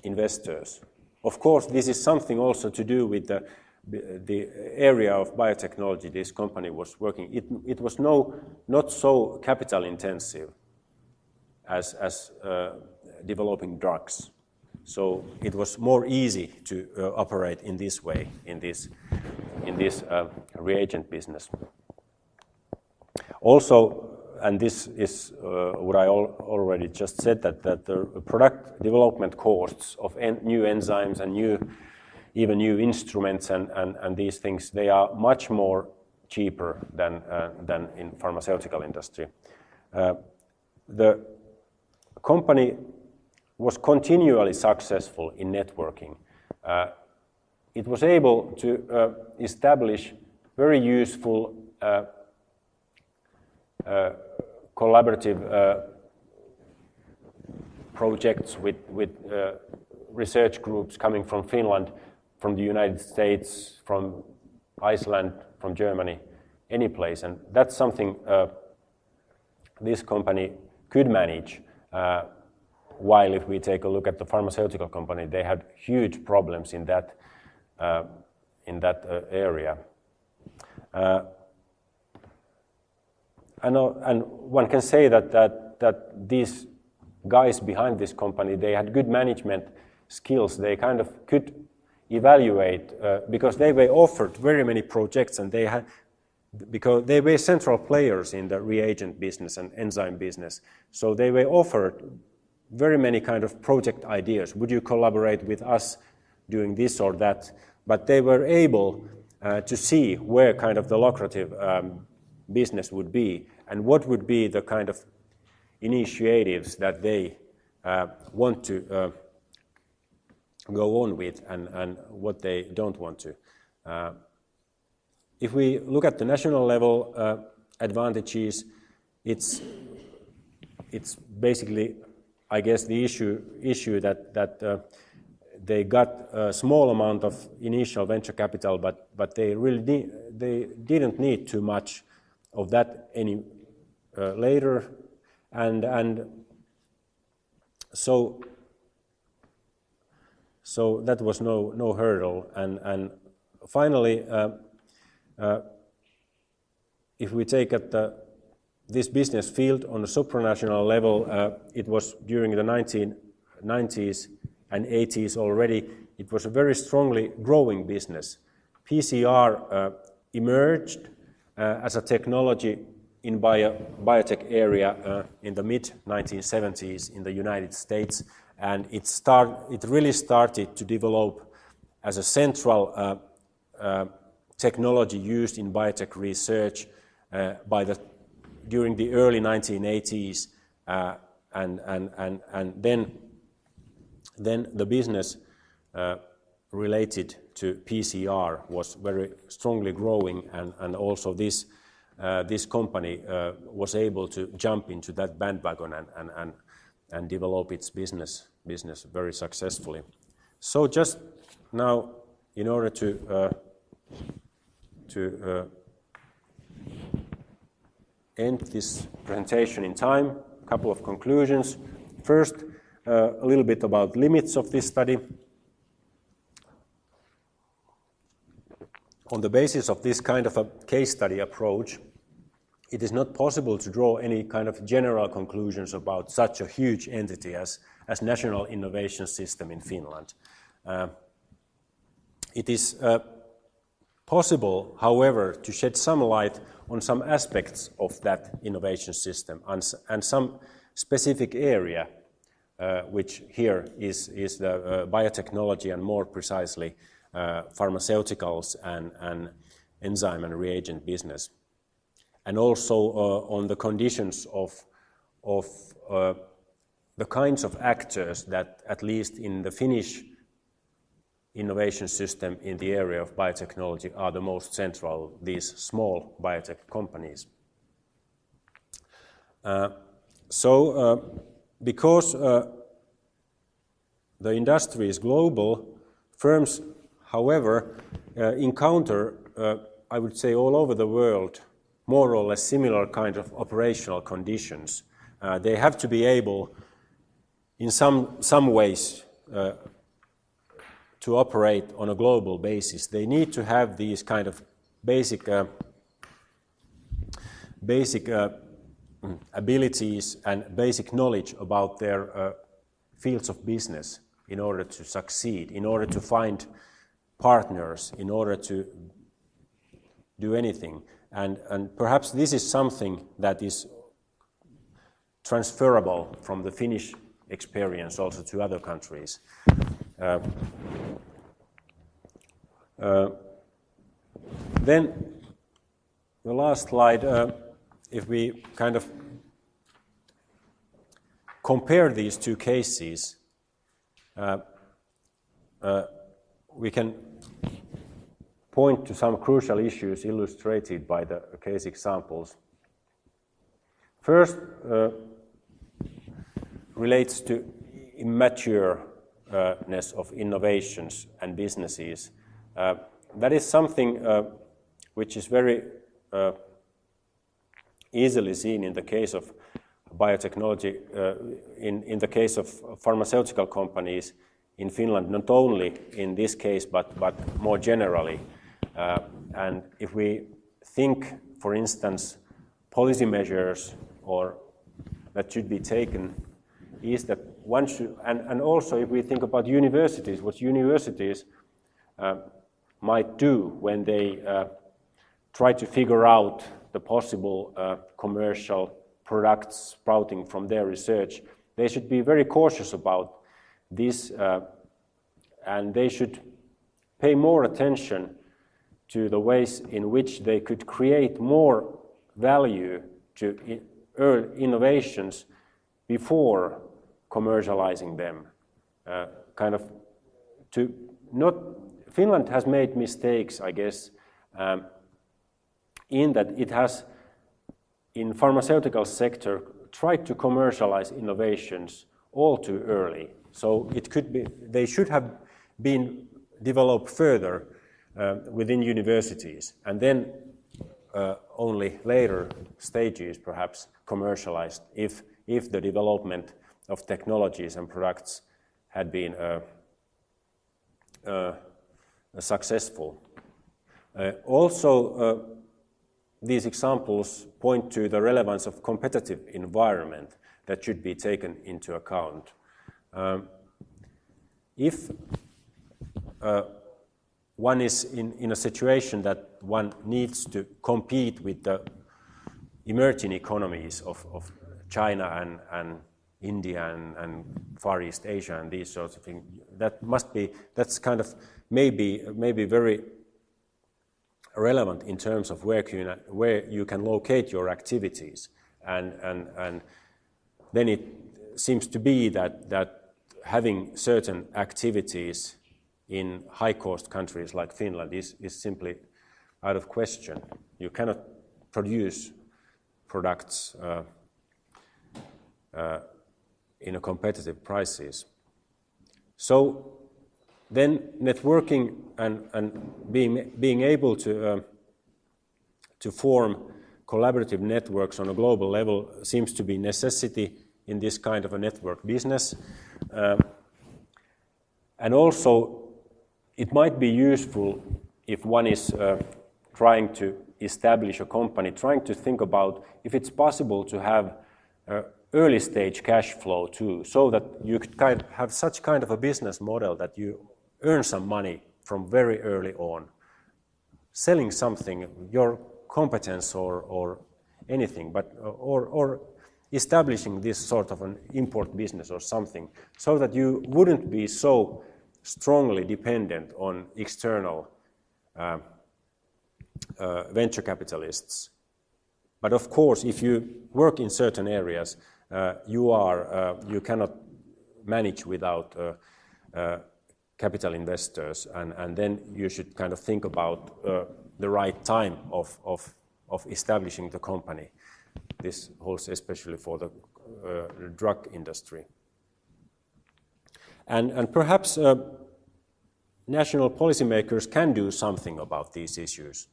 investors. Of course, this is something also to do with the area of biotechnology this company was working. It was not so capital intensive as developing drugs. So it was more easy to operate in this way, in this reagent business. Also, and this is what I already just said, that the product development costs of new enzymes and even new instruments and these things, they are much more cheaper than in pharmaceutical industry. The company was continually successful in networking. It was able to establish very useful collaborative projects with research groups coming from Finland, from the United States, from Iceland, from Germany, any place. And that's something this company could manage. While if we take a look at the pharmaceutical company, they had huge problems in that area. And one can say that these guys behind this company, they had good management skills. They kind of could evaluate because they were offered very many projects, and because they were central players in the reagent business and enzyme business. So they were offered very many kind of project ideas. Would you collaborate with us doing this or that? But they were able to see where kind of the lucrative business would be, and what would be the kind of initiatives that they want to go on with, and what they don't want to. If we look at the national level advantages, it's basically, I guess, the issue that they got a small amount of initial venture capital, but they didn't need too much of that any later, and so that was no hurdle. And finally, if we take at this business field on a supranational level, it was during the 1990s and 80s already. It was a very strongly growing business. PCR emerged as a technology in biotech area in the mid-1970s in the United States, and it really started to develop as a central technology used in biotech research during the early 1980s, and then the business related to PCR was very strongly growing, and also this company was able to jump into that bandwagon and develop its business business very successfully. So just now, in order to end this presentation in time, a couple of conclusions. First, a little bit about limits of this study. On the basis of this kind of a case study approach, it is not possible to draw any kind of general conclusions about such a huge entity as National Innovation System in Finland. It is possible, however, to shed some light on some aspects of that innovation system and some specific area, which here is the biotechnology and more precisely pharmaceuticals and enzyme and reagent business. And also on the conditions of the kinds of actors that, at least in the Finnish innovation system in the area of biotechnology, are the most central, these small biotech companies. Because the industry is global, firms, however, encounter, I would say, all over the world, more or less similar kind of operational conditions. They have to be able, in some ways, to operate on a global basis. They need to have these kind of basic abilities and basic knowledge about their fields of business in order to succeed, in order to find partners, in order to do anything. And perhaps this is something that is transferable from the Finnish experience also to other countries. Then the last slide, if we kind of compare these two cases, we can point to some crucial issues illustrated by the case examples. First, relates to immatureness of innovations and businesses. That is something which is very easily seen in the case of biotechnology, in the case of pharmaceutical companies in Finland, not only in this case, but more generally. And if we think, for instance, policy measures or that should be taken, is that one should, and also if we think about universities, what universities might do when they try to figure out the possible commercial products sprouting from their research, they should be very cautious about this, and they should pay more attention to the ways in which they could create more value to innovations before commercializing them. Finland has made mistakes, I guess, in that it has, in pharmaceutical sector, tried to commercialize innovations all too early. So it could be, they should have been developed further within universities, and then only later stages perhaps commercialized if the development of technologies and products had been successful. Also, these examples point to the relevance of competitive environment that should be taken into account. If one is in a situation that one needs to compete with the emerging economies of China and India and Far East Asia and these sorts of things, that's kind of maybe very relevant in terms of where you can locate your activities, and then it seems to be that having certain activities in high-cost countries like Finland is simply out of question. You cannot produce products in a competitive prices. So then networking and being able to form collaborative networks on a global level seems to be necessity in this kind of a network business. And also, it might be useful if one is trying to establish a company, trying to think about if it's possible to have early stage cash flow too, so that you could kind of have such kind of a business model that you earn some money from very early on, selling something, your competence or anything, but or establishing this sort of an import business or something, so that you wouldn't be so strongly dependent on external venture capitalists. But of course, if you work in certain areas, you cannot manage without capital investors, and then you should kind of think about the right time of establishing the company. This holds especially for the drug industry. And perhaps national policymakers can do something about these issues.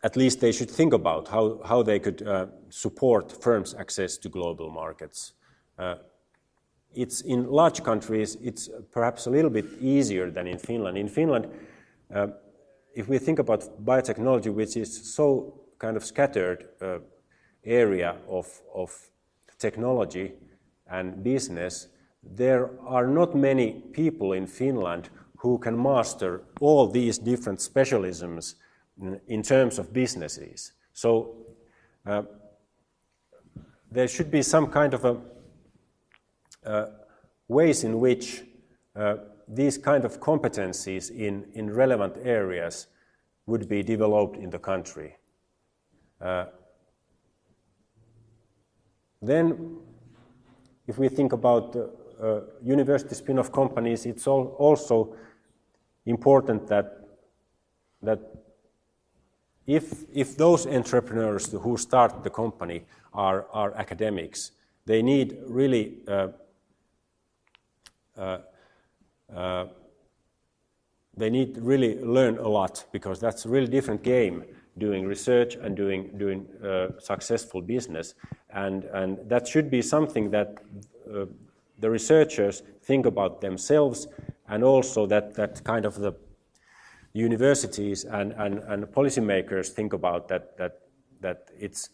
At least they should think about how they could support firms' access to global markets. It's in large countries, it's perhaps a little bit easier than in Finland. In Finland, if we think about biotechnology, which is so kind of scattered area of technology and business, there are not many people in Finland who can master all these different specialisms in terms of businesses. So there should be some kind of ways in which these kind of competencies in relevant areas would be developed in the country. Then, if we think about university spin-off companies, it's also important that if those entrepreneurs who start the company are academics, they need really learn a lot, because that's a really different game, doing research and doing successful business, and that should be something that the researchers think about themselves, and also that kind of the universities and policymakers think about that it's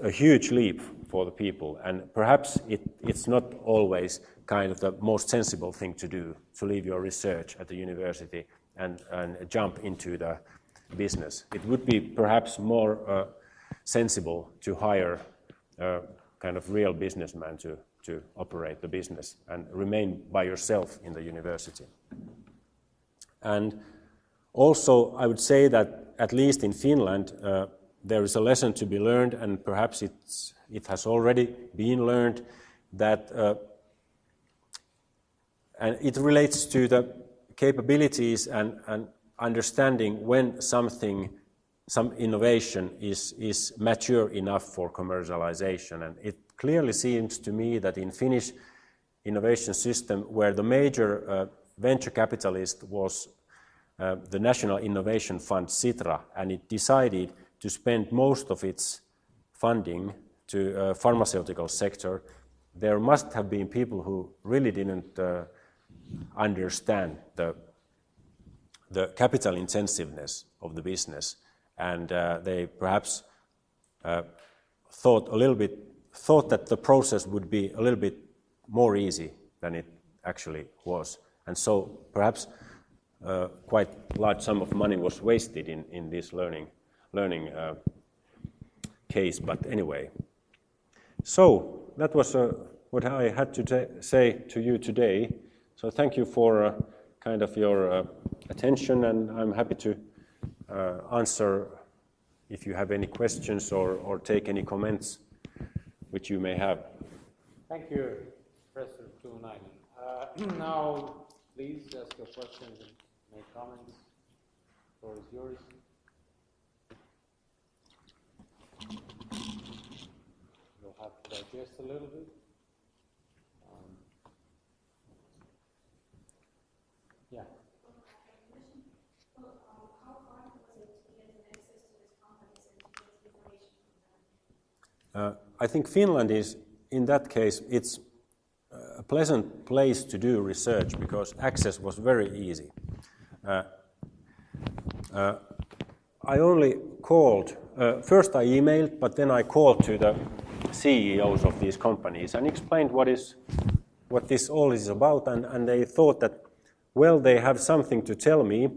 a huge leap for the people, and perhaps it's not always kind of the most sensible thing to do, to leave your research at the university and jump into the business. It would be perhaps more sensible to hire a kind of real businessman to operate the business and remain by yourself in the university. And also, I would say that at least in Finland, there is a lesson to be learned, and perhaps it has already been learned, that and it relates to the capabilities and understanding when some innovation is mature enough for commercialization. And it clearly seems to me that in Finnish innovation system, where the major venture capitalist was the National Innovation Fund, Sitra, and it decided to spend most of its funding to pharmaceutical sector, there must have been people who really didn't understand the capital intensiveness of the business, and they perhaps thought that the process would be a little bit more easy than it actually was, and so perhaps quite large sum of money was wasted in this learning case. But anyway, so that was what I had to say to you today. So thank you for kind of your attention, and I'm happy to answer if you have any questions or take any comments which you may have. Thank you, Professor Tuunainen. Now, please ask your questions and make comments. The floor is yours. You'll have to digest a little bit. I think Finland is, in that case, it's a pleasant place to do research because access was very easy. I only called, first I emailed, but then I called to the CEOs of these companies and explained what this all is about, and they thought that, well, they have something to tell me.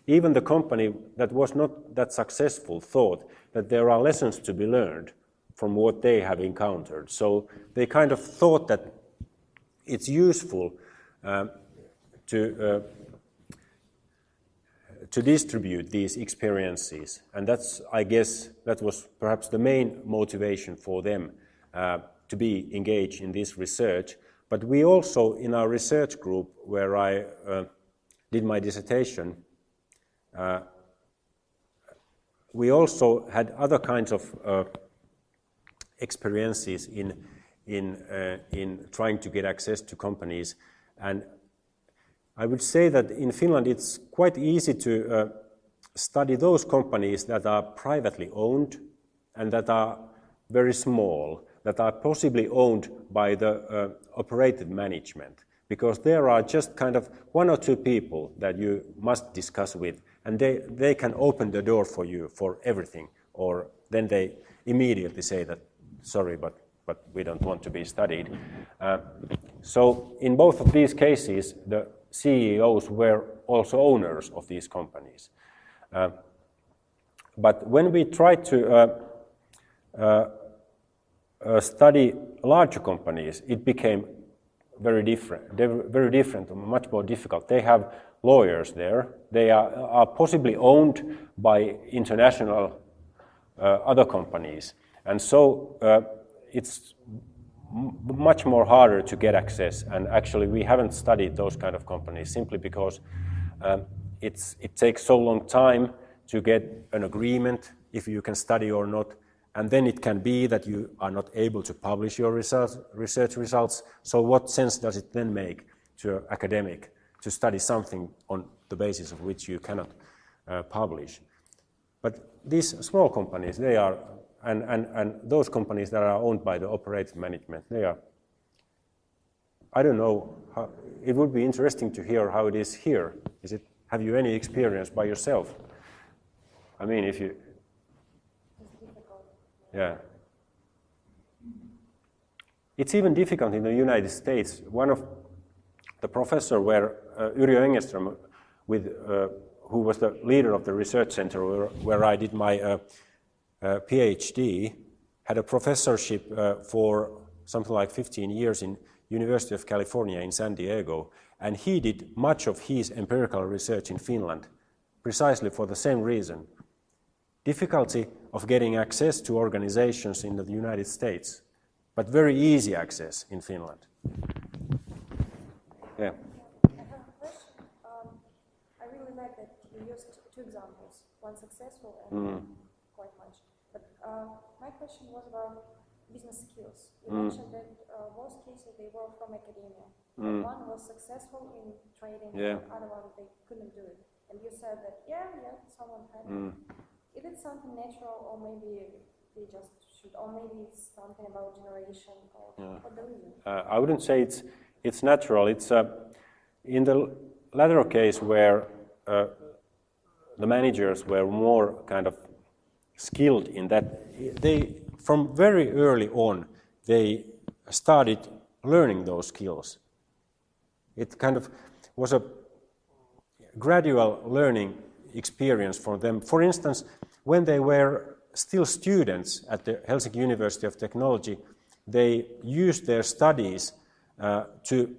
Even the company that was not that successful thought that there are lessons to be learned from what they have encountered. So they kind of thought that it's useful to distribute these experiences, and that's, I guess, that was perhaps the main motivation for them to be engaged in this research. But we also, in our research group, where I did my dissertation, we also had other kinds of experiences in trying to get access to companies, and I would say that in Finland it's quite easy to study those companies that are privately owned and that are very small, that are possibly owned by the operated management, because there are just kind of one or two people that you must discuss with, and they can open the door for you for everything, or then they immediately say that, sorry, but we don't want to be studied. So in both of these cases, the CEOs were also owners of these companies. But when we tried to study larger companies, it became very different, much more difficult. They have lawyers there. They are possibly owned by international other companies. And so it's much more harder to get access, and actually we haven't studied those kind of companies simply because it takes so long time to get an agreement if you can study or not, and then it can be that you are not able to publish your research results. So what sense does it then make to an academic to study something on the basis of which you cannot publish? But these small companies, they are, and those companies that are owned by the operated management, they are, I don't know, it would be interesting to hear how it is here. Have you any experience by yourself? I mean, if you... It's difficult. Yeah. It's even difficult in the United States. One of the professor where Yrjö Engelström, who was the leader of the research center where I did my PhD, had a professorship for something like 15 years in University of California in San Diego, and he did much of his empirical research in Finland precisely for the same reason. Difficulty of getting access to organizations in the United States, but very easy access in Finland. Yeah. I have a question. I really like that you used two examples, one successful and quite much. But my question was about business skills. You mentioned that most cases they were from academia. One was successful in trading, and the other one they couldn't do it. And you said that, yeah, someone had it. Is it something natural, or maybe they just should, or maybe it's something about generation, or what the reason? I wouldn't say it's natural. It's in the latter case where the managers were more kind of skilled in that. They, from very early on, they started learning those skills. It kind of was a gradual learning experience for them. For instance, when they were still students at the Helsinki University of Technology, they used their studies to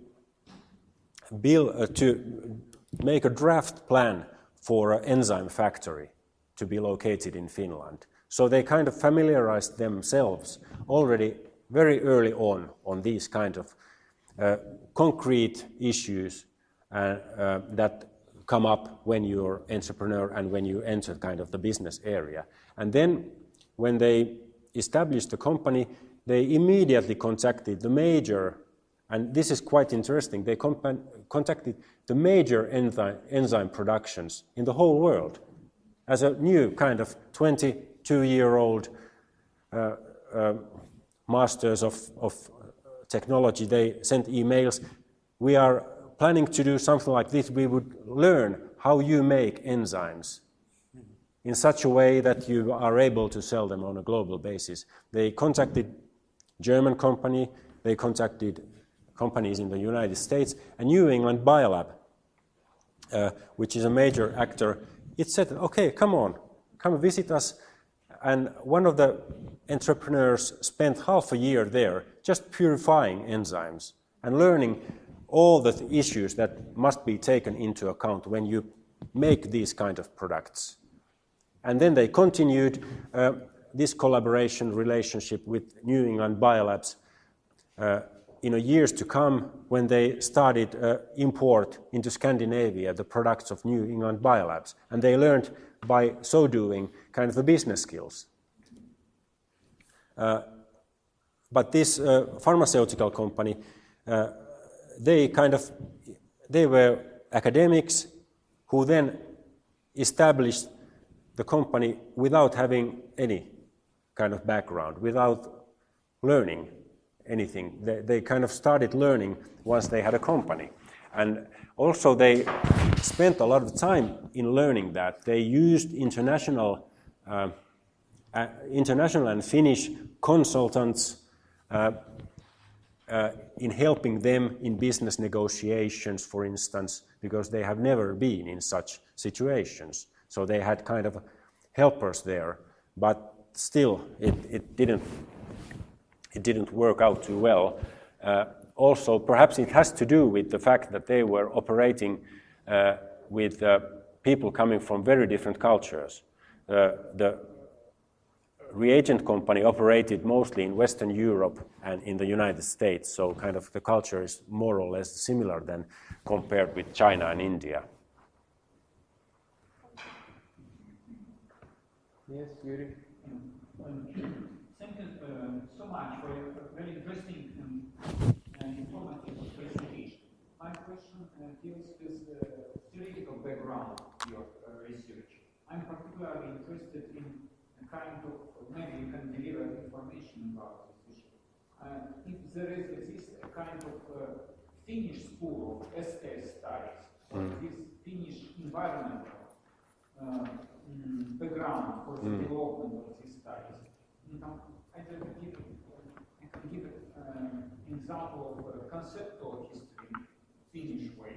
make a draft plan for an enzyme factory to be located in Finland. So they kind of familiarized themselves already very early on these kind of concrete issues that come up when you're an entrepreneur and when you enter kind of the business area. And then when they established the company, they immediately contacted the major, and this is quite interesting, they contacted the major enzyme productions in the whole world as a new kind of 22-year-old masters of technology, they sent emails. We are planning to do something like this. We would learn how you make enzymes in such a way that you are able to sell them on a global basis. They contacted German company, they contacted companies in the United States, and New England Biolab, which is a major actor, it said, okay, come visit us. And one of the entrepreneurs spent half a year there just purifying enzymes and learning all the issues that must be taken into account when you make these kind of products. And then they continued this collaboration relationship with New England Biolabs in the years to come, when they started import into Scandinavia the products of New England Biolabs. And they learned by so doing kind of the business skills. But this pharmaceutical company, they were academics who then established the company without having any kind of background, without learning anything. They kind of started learning once they had a company. And also they spent a lot of time in learning that. They used international and Finnish consultants in helping them in business negotiations, for instance, because they have never been in such situations. So they had kind of helpers there, but still it didn't work out too well. Also, perhaps it has to do with the fact that they were operating with people coming from very different cultures. The Reagent company operated mostly in Western Europe and in the United States, so kind of the culture is more or less similar than compared with China and India. Yes, Yuri. Thank you so much for your very interesting and informative presentation. My question deals with the theoretical background of your research. I'm particularly interested in a kind of, maybe you can deliver information about this issue. If there exists a kind of Finnish school of STS studies, this Finnish environmental background for the development of these studies. I can give an example of conceptual history in Finnish way,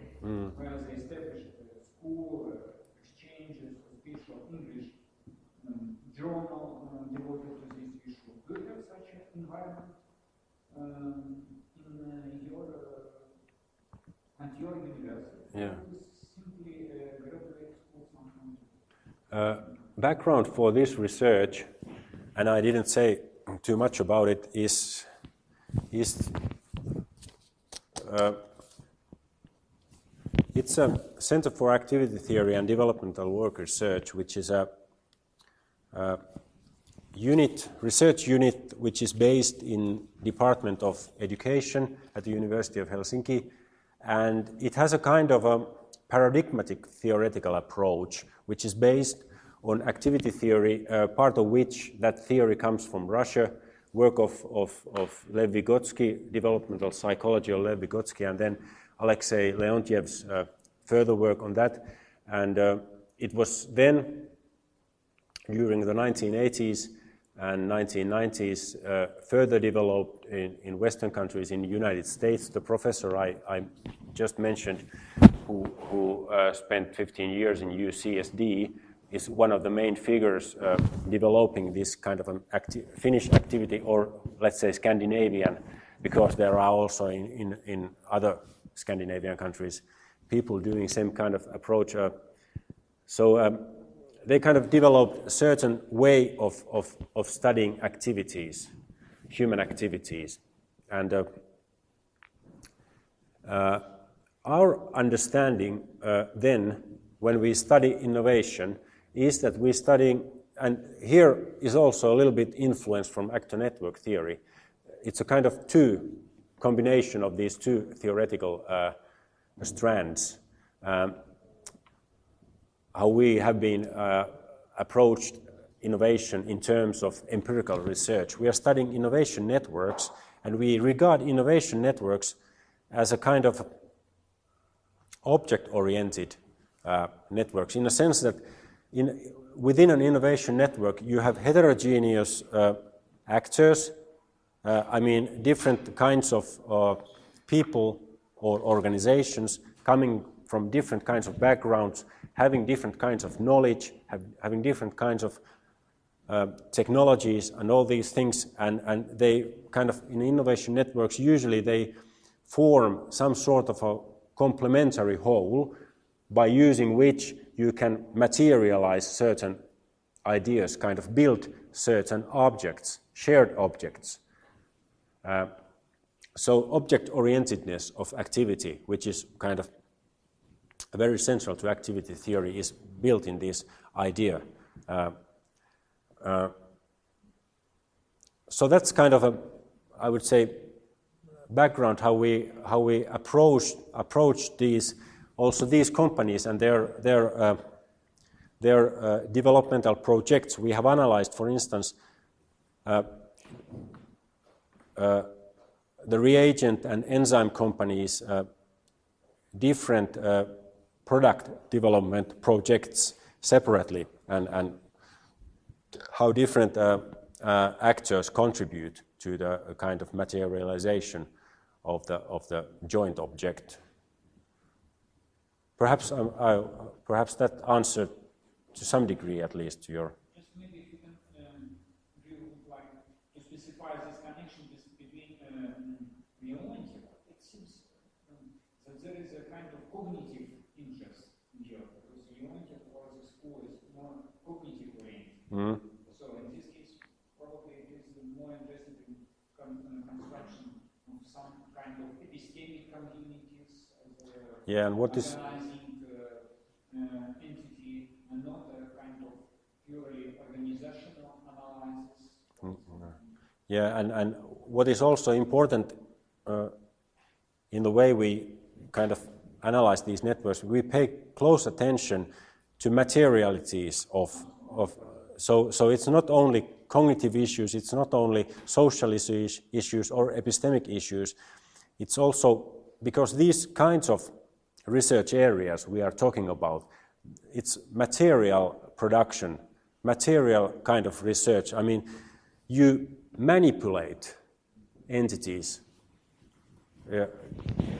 where they established a school, exchanges, official English journal devoted to this issue. Do you have such an environment at your university? Yeah. Simply graduate school something? Background for this research, and I didn't say too much about it, is it's a Center for Activity Theory and Developmental Work Research, which is a research unit which is based in Department of Education at the University of Helsinki, and it has a kind of a paradigmatic theoretical approach which is based on activity theory, part of which that theory comes from Russia, work of Lev Vygotsky, developmental psychology of Lev Vygotsky, and then Alexei Leontiev's further work on that. And it was then, during the 1980s and 1990s, further developed in Western countries, in the United States. The professor I just mentioned, who spent 15 years in UCSD, is one of the main figures developing this kind of an Finnish activity, or let's say Scandinavian, because there are also in other Scandinavian countries people doing same kind of approach. So they kind of developed a certain way of studying activities, human activities. And our understanding then, when we study innovation, is that we're studying, and here is also a little bit influence from actor network theory. It's a kind of combination of these two theoretical strands. How we have been approached innovation in terms of empirical research. We are studying innovation networks, and we regard innovation networks as a kind of object-oriented networks, in a sense that within an innovation network you have heterogeneous actors, different kinds of people or organizations coming from different kinds of backgrounds, having different kinds of knowledge, having different kinds of technologies and all these things, and they kind of, in innovation networks, usually they form some sort of a complementary whole by using which you can materialize certain ideas, kind of build certain objects, shared objects. So object-orientedness of activity, which is kind of very central to activity theory, is built in this idea. So that's kind of I would say, background how we approach these companies and their developmental projects. We have analyzed, for instance, the reagent and enzyme companies' different product development projects separately, and how different actors contribute to the kind of materialization of the joint object. Perhaps that answered to some degree, at least, to your. Just maybe if you can to specify this connection between neurology. It seems that there is a kind of cognitive interest here, because neurology for the school is more cognitive oriented. Mm-hmm. So in this case, probably it is more interested in construction of some kind of epistemic communities, Yeah, and what is organizing entity, and not a kind of purely organizational analysis. Yeah, and what is also important in the way we kind of analyze these networks, we pay close attention to materialities of so it's not only cognitive issues, it's not only social issues or epistemic issues, it's also because these kinds of research areas we are talking about, it's material production, material kind of research. I mean, you manipulate entities.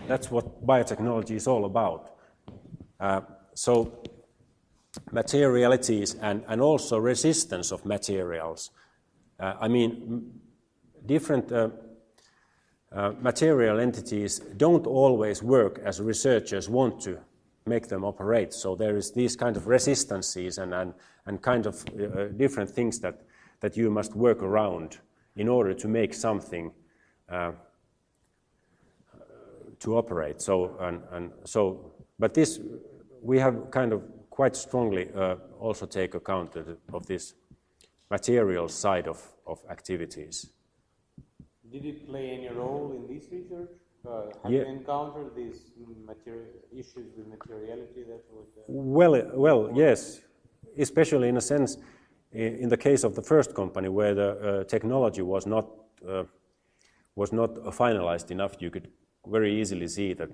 That's what biotechnology is all about. So materialities and also resistance of materials. Different material entities don't always work as researchers want to make them operate. So there is these kind of resistances and kind of different things that you must work around in order to make something to operate. But this we have kind of quite strongly also take account of this material side of activities. Did it play any role in this research? Have Yeah. you encountered these issues with materiality that would? Well, yes, especially in a sense, in the case of the first company where the technology was not finalized enough. You could very easily see that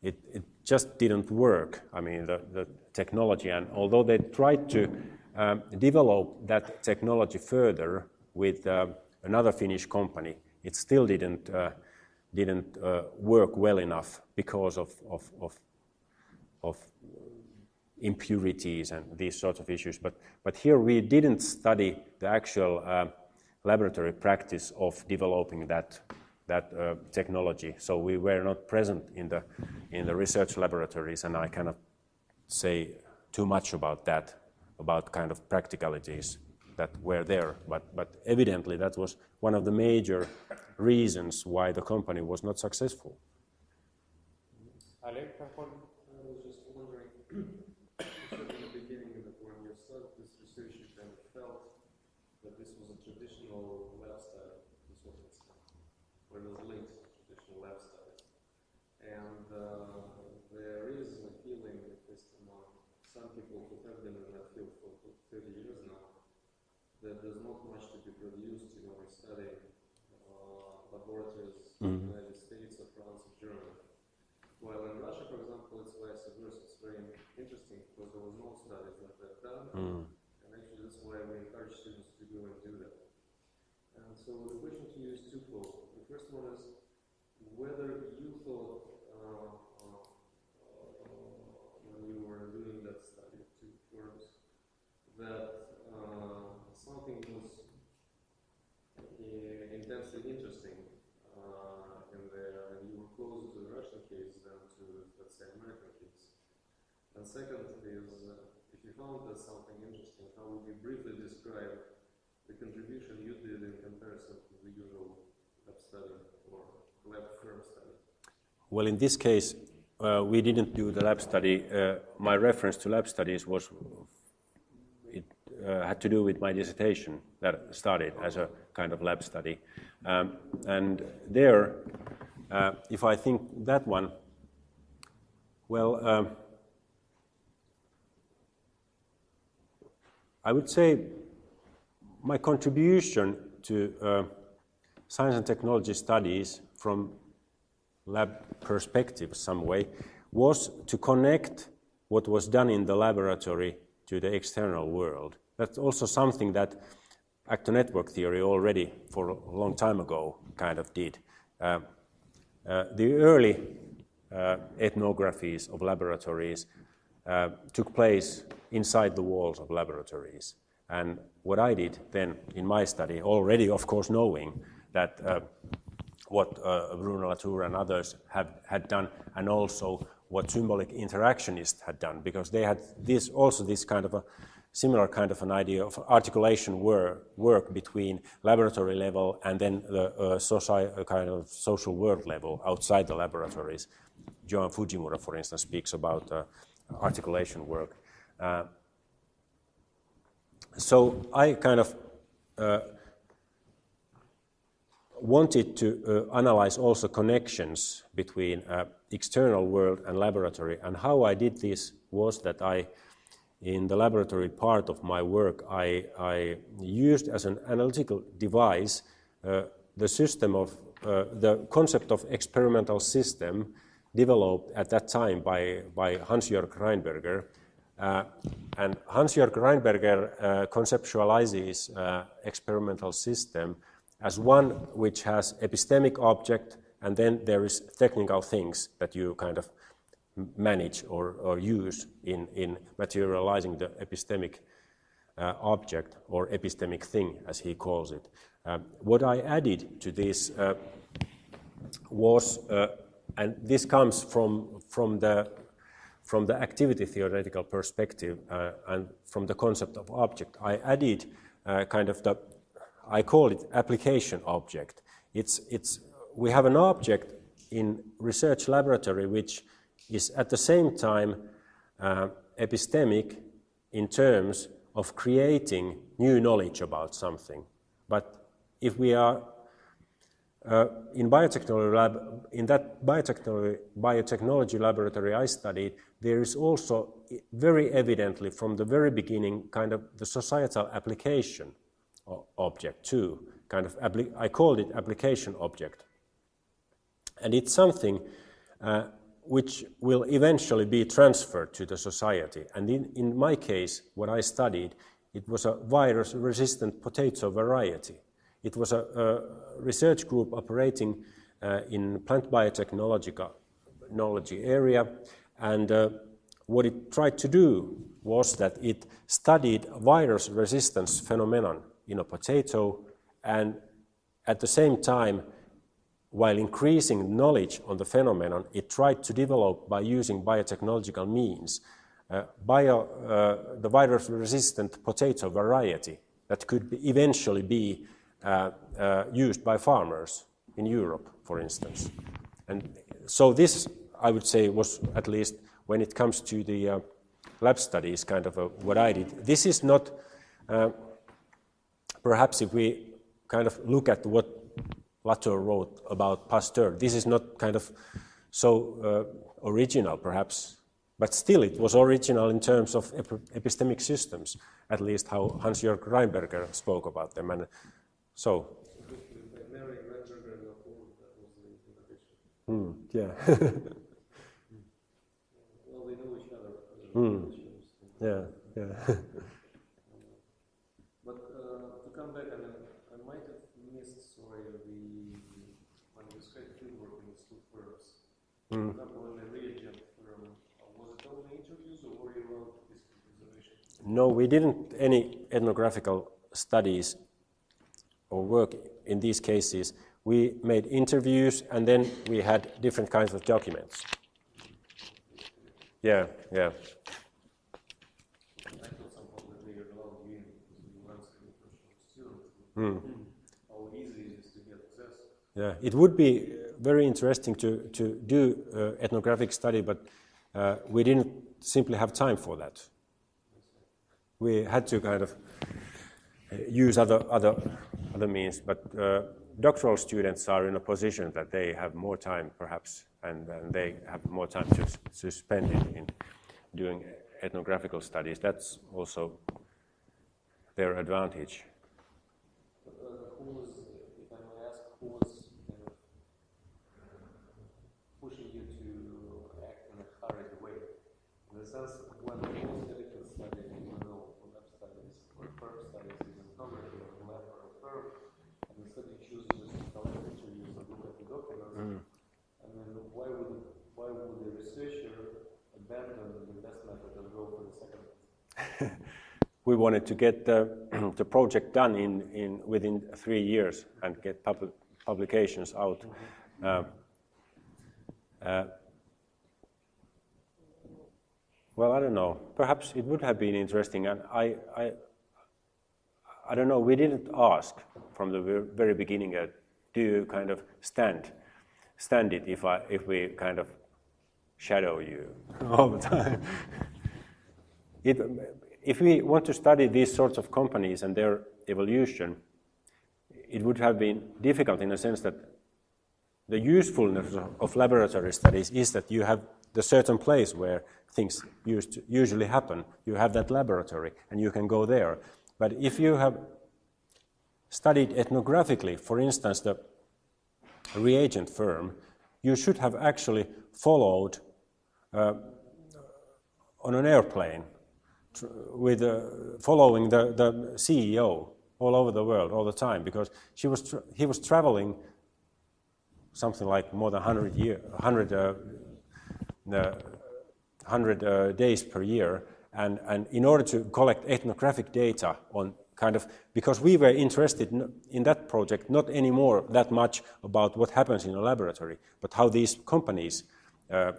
it just didn't work. I mean, the technology, and although they tried to develop that technology further with another Finnish company, it still didn't work well enough because of impurities and these sorts of issues. But here we didn't study the actual laboratory practice of developing that technology. So we were not present in the research laboratories, and I cannot say too much about that, about kind of practicalities that were there. But evidently that was one of the major reasons why the company was not successful. Oleg, I was just wondering, you said in the beginning that when you started this research, you kind of felt that this was a traditional lab study. This was where there's links to traditional lab studies. And there is a feeling, at least among some people who have been in that field for 30 years now, that there's not much to be produced, studying laboratories in the United States or France or Germany. While in Russia, for example, it's vice versa. It's very interesting because there was no studies like that done, and actually that's why we encourage students to go and do that. And so the question to you is twofold. The first one is whether you thought when you were doing that study of two firms that something was intensely interesting in there, and you were closer to the Russian case than to, let's say, American case. And second is, if you found that something interesting, how would you briefly describe the contribution you did in comparison to the usual lab study or lab firm study? Well, in this case, we didn't do the lab study. My reference to lab studies was had to do with my dissertation that started as a kind of lab study. And there, if I think that one, well, I would say my contribution to science and technology studies from lab perspective some way was to connect what was done in the laboratory to the external world. That's also something that actor network theory already for a long time ago kind of did. The early ethnographies of laboratories took place inside the walls of laboratories. And what I did then in my study, already of course knowing that what Bruno Latour and others had done, and also what symbolic interactionists had done, because they had this kind of a similar kind of an idea of articulation work between laboratory level and then the kind of social world level outside the laboratories. Joan Fujimura, for instance, speaks about articulation work. So I kind of wanted to analyze also connections between external world and laboratory, and how I did this was that in the laboratory part of my work, I used as an analytical device the system of the concept of experimental system developed at that time by Hans-Jörg Reinberger. And Hans-Jörg Reinberger conceptualizes experimental system as one which has epistemic object, and then there is technical things that you kind of manage or use in materializing the epistemic object or epistemic thing, as he calls it. What I added to this was, and this comes from the activity theoretical perspective and from the concept of object, I added kind of I call it application object. We have an object in research laboratory which is at the same time epistemic in terms of creating new knowledge about something. But if we are in biotechnology lab, in that biotechnology laboratory I studied, there is also very evidently from the very beginning kind of the societal application object too. Kind of I called it application object. And it's something which will eventually be transferred to the society. And in my case, what I studied, it was a virus-resistant potato variety. It was a research group operating in plant biotechnology area, and what it tried to do was that it studied virus resistance phenomenon in a potato, and at the same time, while increasing knowledge on the phenomenon, it tried to develop by using biotechnological means the virus-resistant potato variety that could eventually be used by farmers in Europe, for instance. And so this, I would say, was at least when it comes to the lab studies, kind of what I did. This is not, perhaps if we kind of look at what Latour wrote about Pasteur, this is not kind of so original, perhaps, But still, it was original in terms of epistemic systems, at least how Hans-Jörg Reinberger spoke about them. And so, yeah. Well, we know each other. Yeah, yeah. But to come back, I mean, I might have missed, sorry, when you described fieldwork in these two firms. For example, in the Reagent firm, was it only interviews or were you around this observation? No, we didn't any ethnographical studies or work in these cases. We made interviews and then we had different kinds of documents. Yeah, yeah. I thought somehow that they allowed you in because you answered the question of students. How easy it is to get access. Yeah, it would be very interesting to do ethnographic study, but we didn't simply have time for that. We had to kind of use other means, but doctoral students are in a position that they have more time, perhaps, and they have more time to spend in doing ethnographical studies. That's also their advantage. Who was, if I may ask, who was kind of pushing you to act in a hurried way? In the sense, when most medical studies, lab studies, or firm studies, is ethnography or lab or a firm, and instead you choose just to collect interviews and look at the documents, and then why would the researcher abandon the best method and go for the second method? We wanted to get the project done within 3 years and get publications out. Well, I don't know. Perhaps it would have been interesting, and I don't know. We didn't ask from the very beginning. Do you kind of stand it if we kind of shadow you all the time? If we want to study these sorts of companies and their evolution, it would have been difficult in a sense that the usefulness of laboratory studies is that you have the certain place where things usually happen. You have that laboratory and you can go there. But if you have studied ethnographically, for instance, the Reagent firm, you should have actually followed on an airplane with following the CEO all over the world all the time, because he was traveling something like more than 100 days per year, and in order to collect ethnographic data on kind of, because we were interested in that project not anymore that much about what happens in a laboratory, but how these companies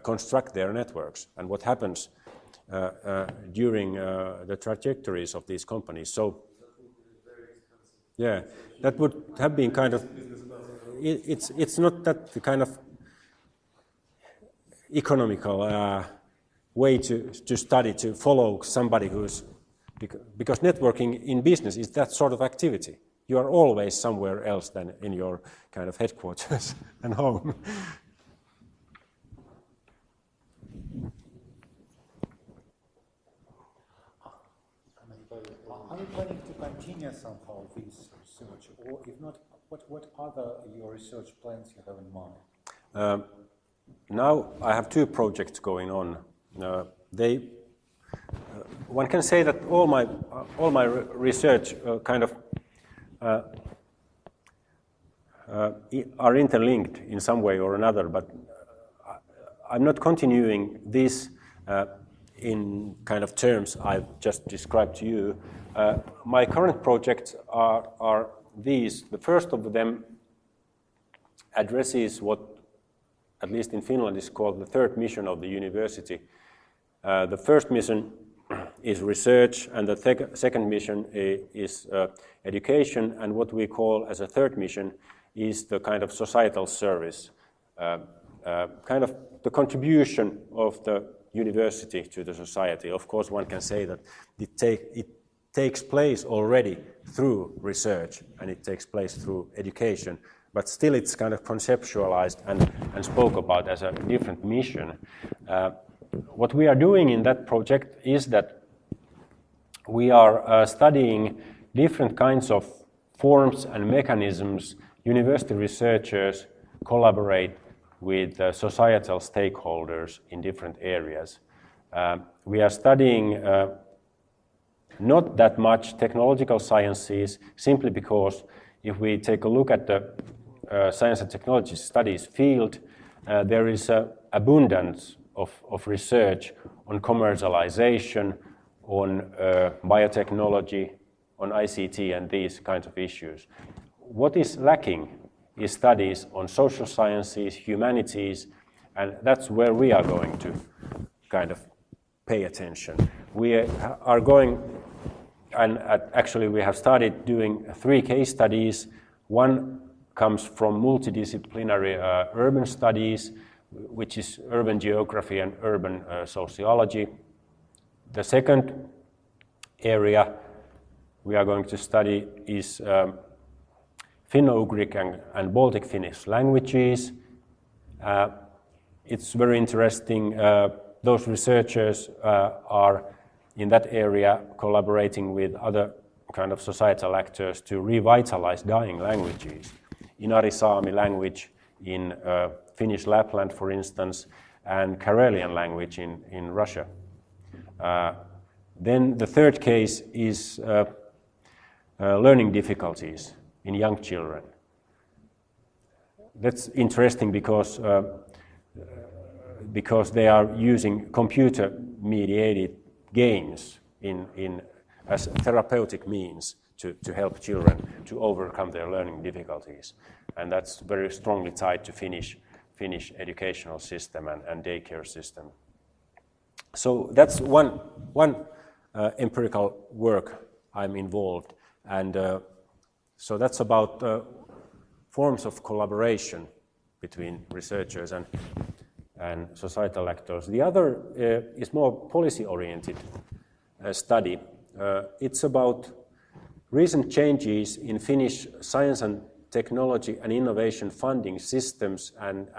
construct their networks and what happens during the trajectories of these companies. So, yeah, that would have been kind of. It's not that kind of economical way to study, to follow somebody who's, because networking in business is that sort of activity. You are always somewhere else than in your kind of headquarters and home. Are you planning to continue somehow this research, or if not, what other your research plans you have in mind? Now I have 2 projects going on. One can say that all my research kind of are interlinked in some way or another, but I'm not continuing this in kind of terms I've just described to you. My current projects are these. The first of them addresses what, at least in Finland, is called the third mission of the university. The first mission is research, and the second mission is education, and what we call as a third mission is the kind of societal service, kind of the contribution of the university to the society. Of course, one can say that it takes place already through research and it takes place through education, but still it's kind of conceptualized and spoke about as a different mission. what we are doing in that project is that we are studying different kinds of forms and mechanisms university researchers collaborate with societal stakeholders in different areas. We are studying not that much technological sciences, simply because if we take a look at the science and technology studies field, there is an abundance of research on commercialization, on biotechnology, on ICT and these kinds of issues. What is lacking is studies on social sciences, humanities, and that's where we are going to kind of pay attention. We are going, and actually we have started doing 3 case studies. One comes from multidisciplinary urban studies, which is urban geography and urban sociology. The second area we are going to study is Finno-Ugric and Baltic Finnish languages. It's very interesting. Those researchers are in that area collaborating with other kind of societal actors to revitalize dying languages. Inari-Saami language in Finnish Lapland, for instance, and Karelian language in Russia. Then the third case is learning difficulties in young children. That's interesting because they are using computer-mediated games as therapeutic means to help children to overcome their learning difficulties. And that's very strongly tied to Finnish educational system and daycare system. So that's one empirical work I'm involved, and so that's about forms of collaboration between researchers and societal actors. The other is more policy-oriented study. It's about recent changes in Finnish science and technology and innovation funding systems and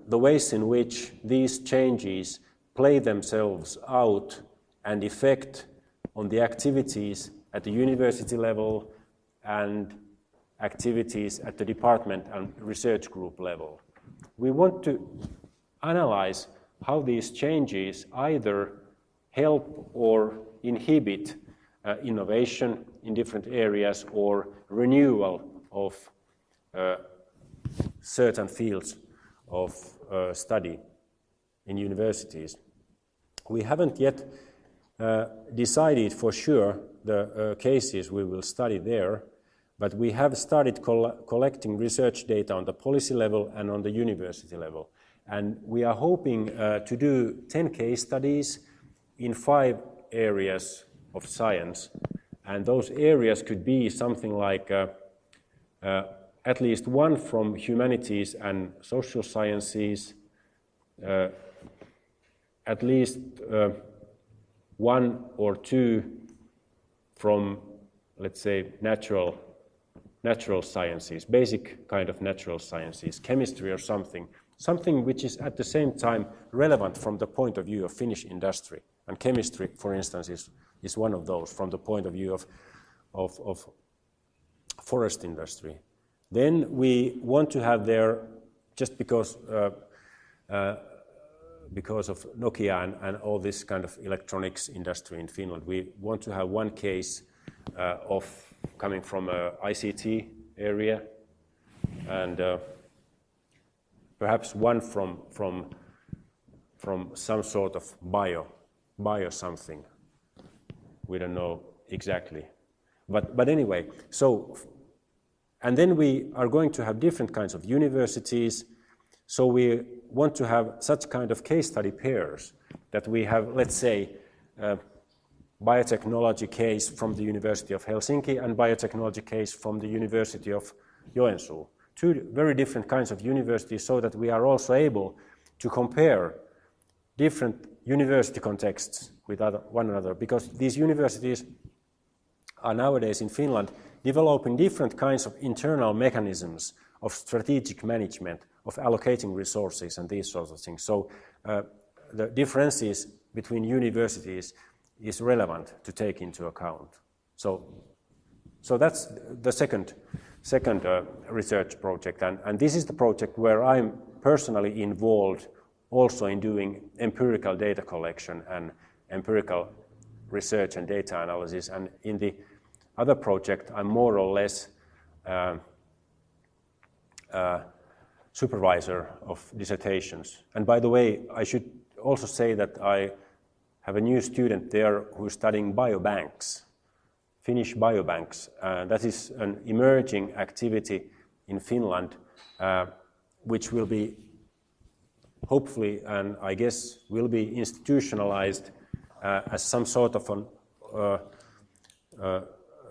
the ways in which these changes play themselves out and effect on the activities at the university level and activities at the department and research group level. We want to analyze how these changes either help or inhibit innovation in different areas or renewal of certain fields of study in universities. We haven't yet decided for sure the cases we will study there, but we have started collecting research data on the policy level and on the university level. And we are hoping to do 10 case studies in 5 areas of science. And those areas could be something like at least one from humanities and social sciences, at least 1 or 2 from, let's say, natural sciences, basic kind of natural sciences, chemistry or something which is at the same time relevant from the point of view of Finnish industry. And chemistry, for instance, is one of those from the point of view of forest industry. Then we want to have there, just because of Nokia and all this kind of electronics industry in Finland, we want to have one case of coming from an ICT area, and perhaps one from some sort of bio something. We don't know exactly, but anyway. So, and then we are going to have different kinds of universities. So we want to have such kind of case study pairs that we have, let's say, biotechnology case from the University of Helsinki and biotechnology case from the University of Joensuu. 2 very different kinds of universities, so that we are also able to compare different university contexts with one another, because these universities are nowadays in Finland developing different kinds of internal mechanisms of strategic management, of allocating resources and these sorts of things. So the differences between universities is relevant to take into account. So that's the second research project, and this is the project where I'm personally involved also in doing empirical data collection and empirical research and data analysis. And in the other project, I'm more or less supervisor of dissertations. And by the way, I should also say that I have a new student there who's studying biobanks, Finnish biobanks. That is an emerging activity in Finland, which will be hopefully, and I guess will be institutionalized as some sort of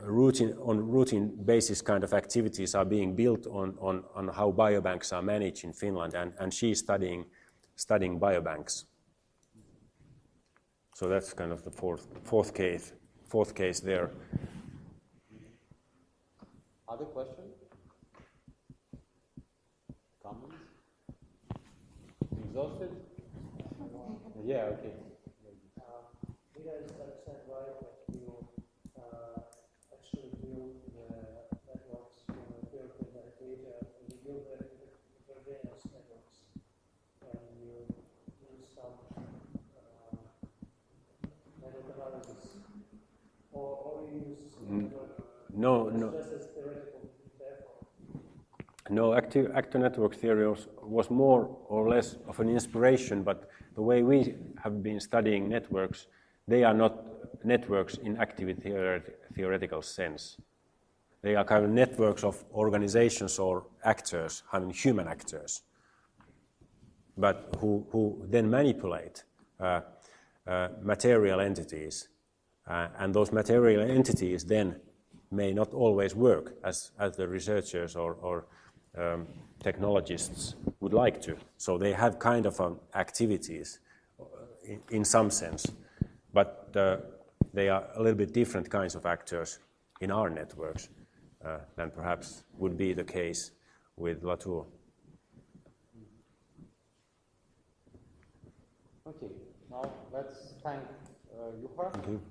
routine basis kind of activities are being built on how biobanks are managed in Finland, and she's studying biobanks. So that's kind of the fourth case there. Other questions? Comments? Exhausted? Yeah, okay. Did I understand right that you actually build the networks for European data, you build the heterogeneous networks, and you use some network analysis, or you use No. just as theoretical therefore? No, actor network theory was more or less of an inspiration, but the way we have been studying networks, they are not networks in active theoretical sense. They are kind of networks of organizations or actors, I mean human actors, but who then manipulate material entities, and those material entities then may not always work as the researchers or technologists would like to. So they have kind of activities in some sense, but they are a little bit different kinds of actors in our networks than perhaps would be the case with Latour. Okay, now let's thank Juha. Thank you.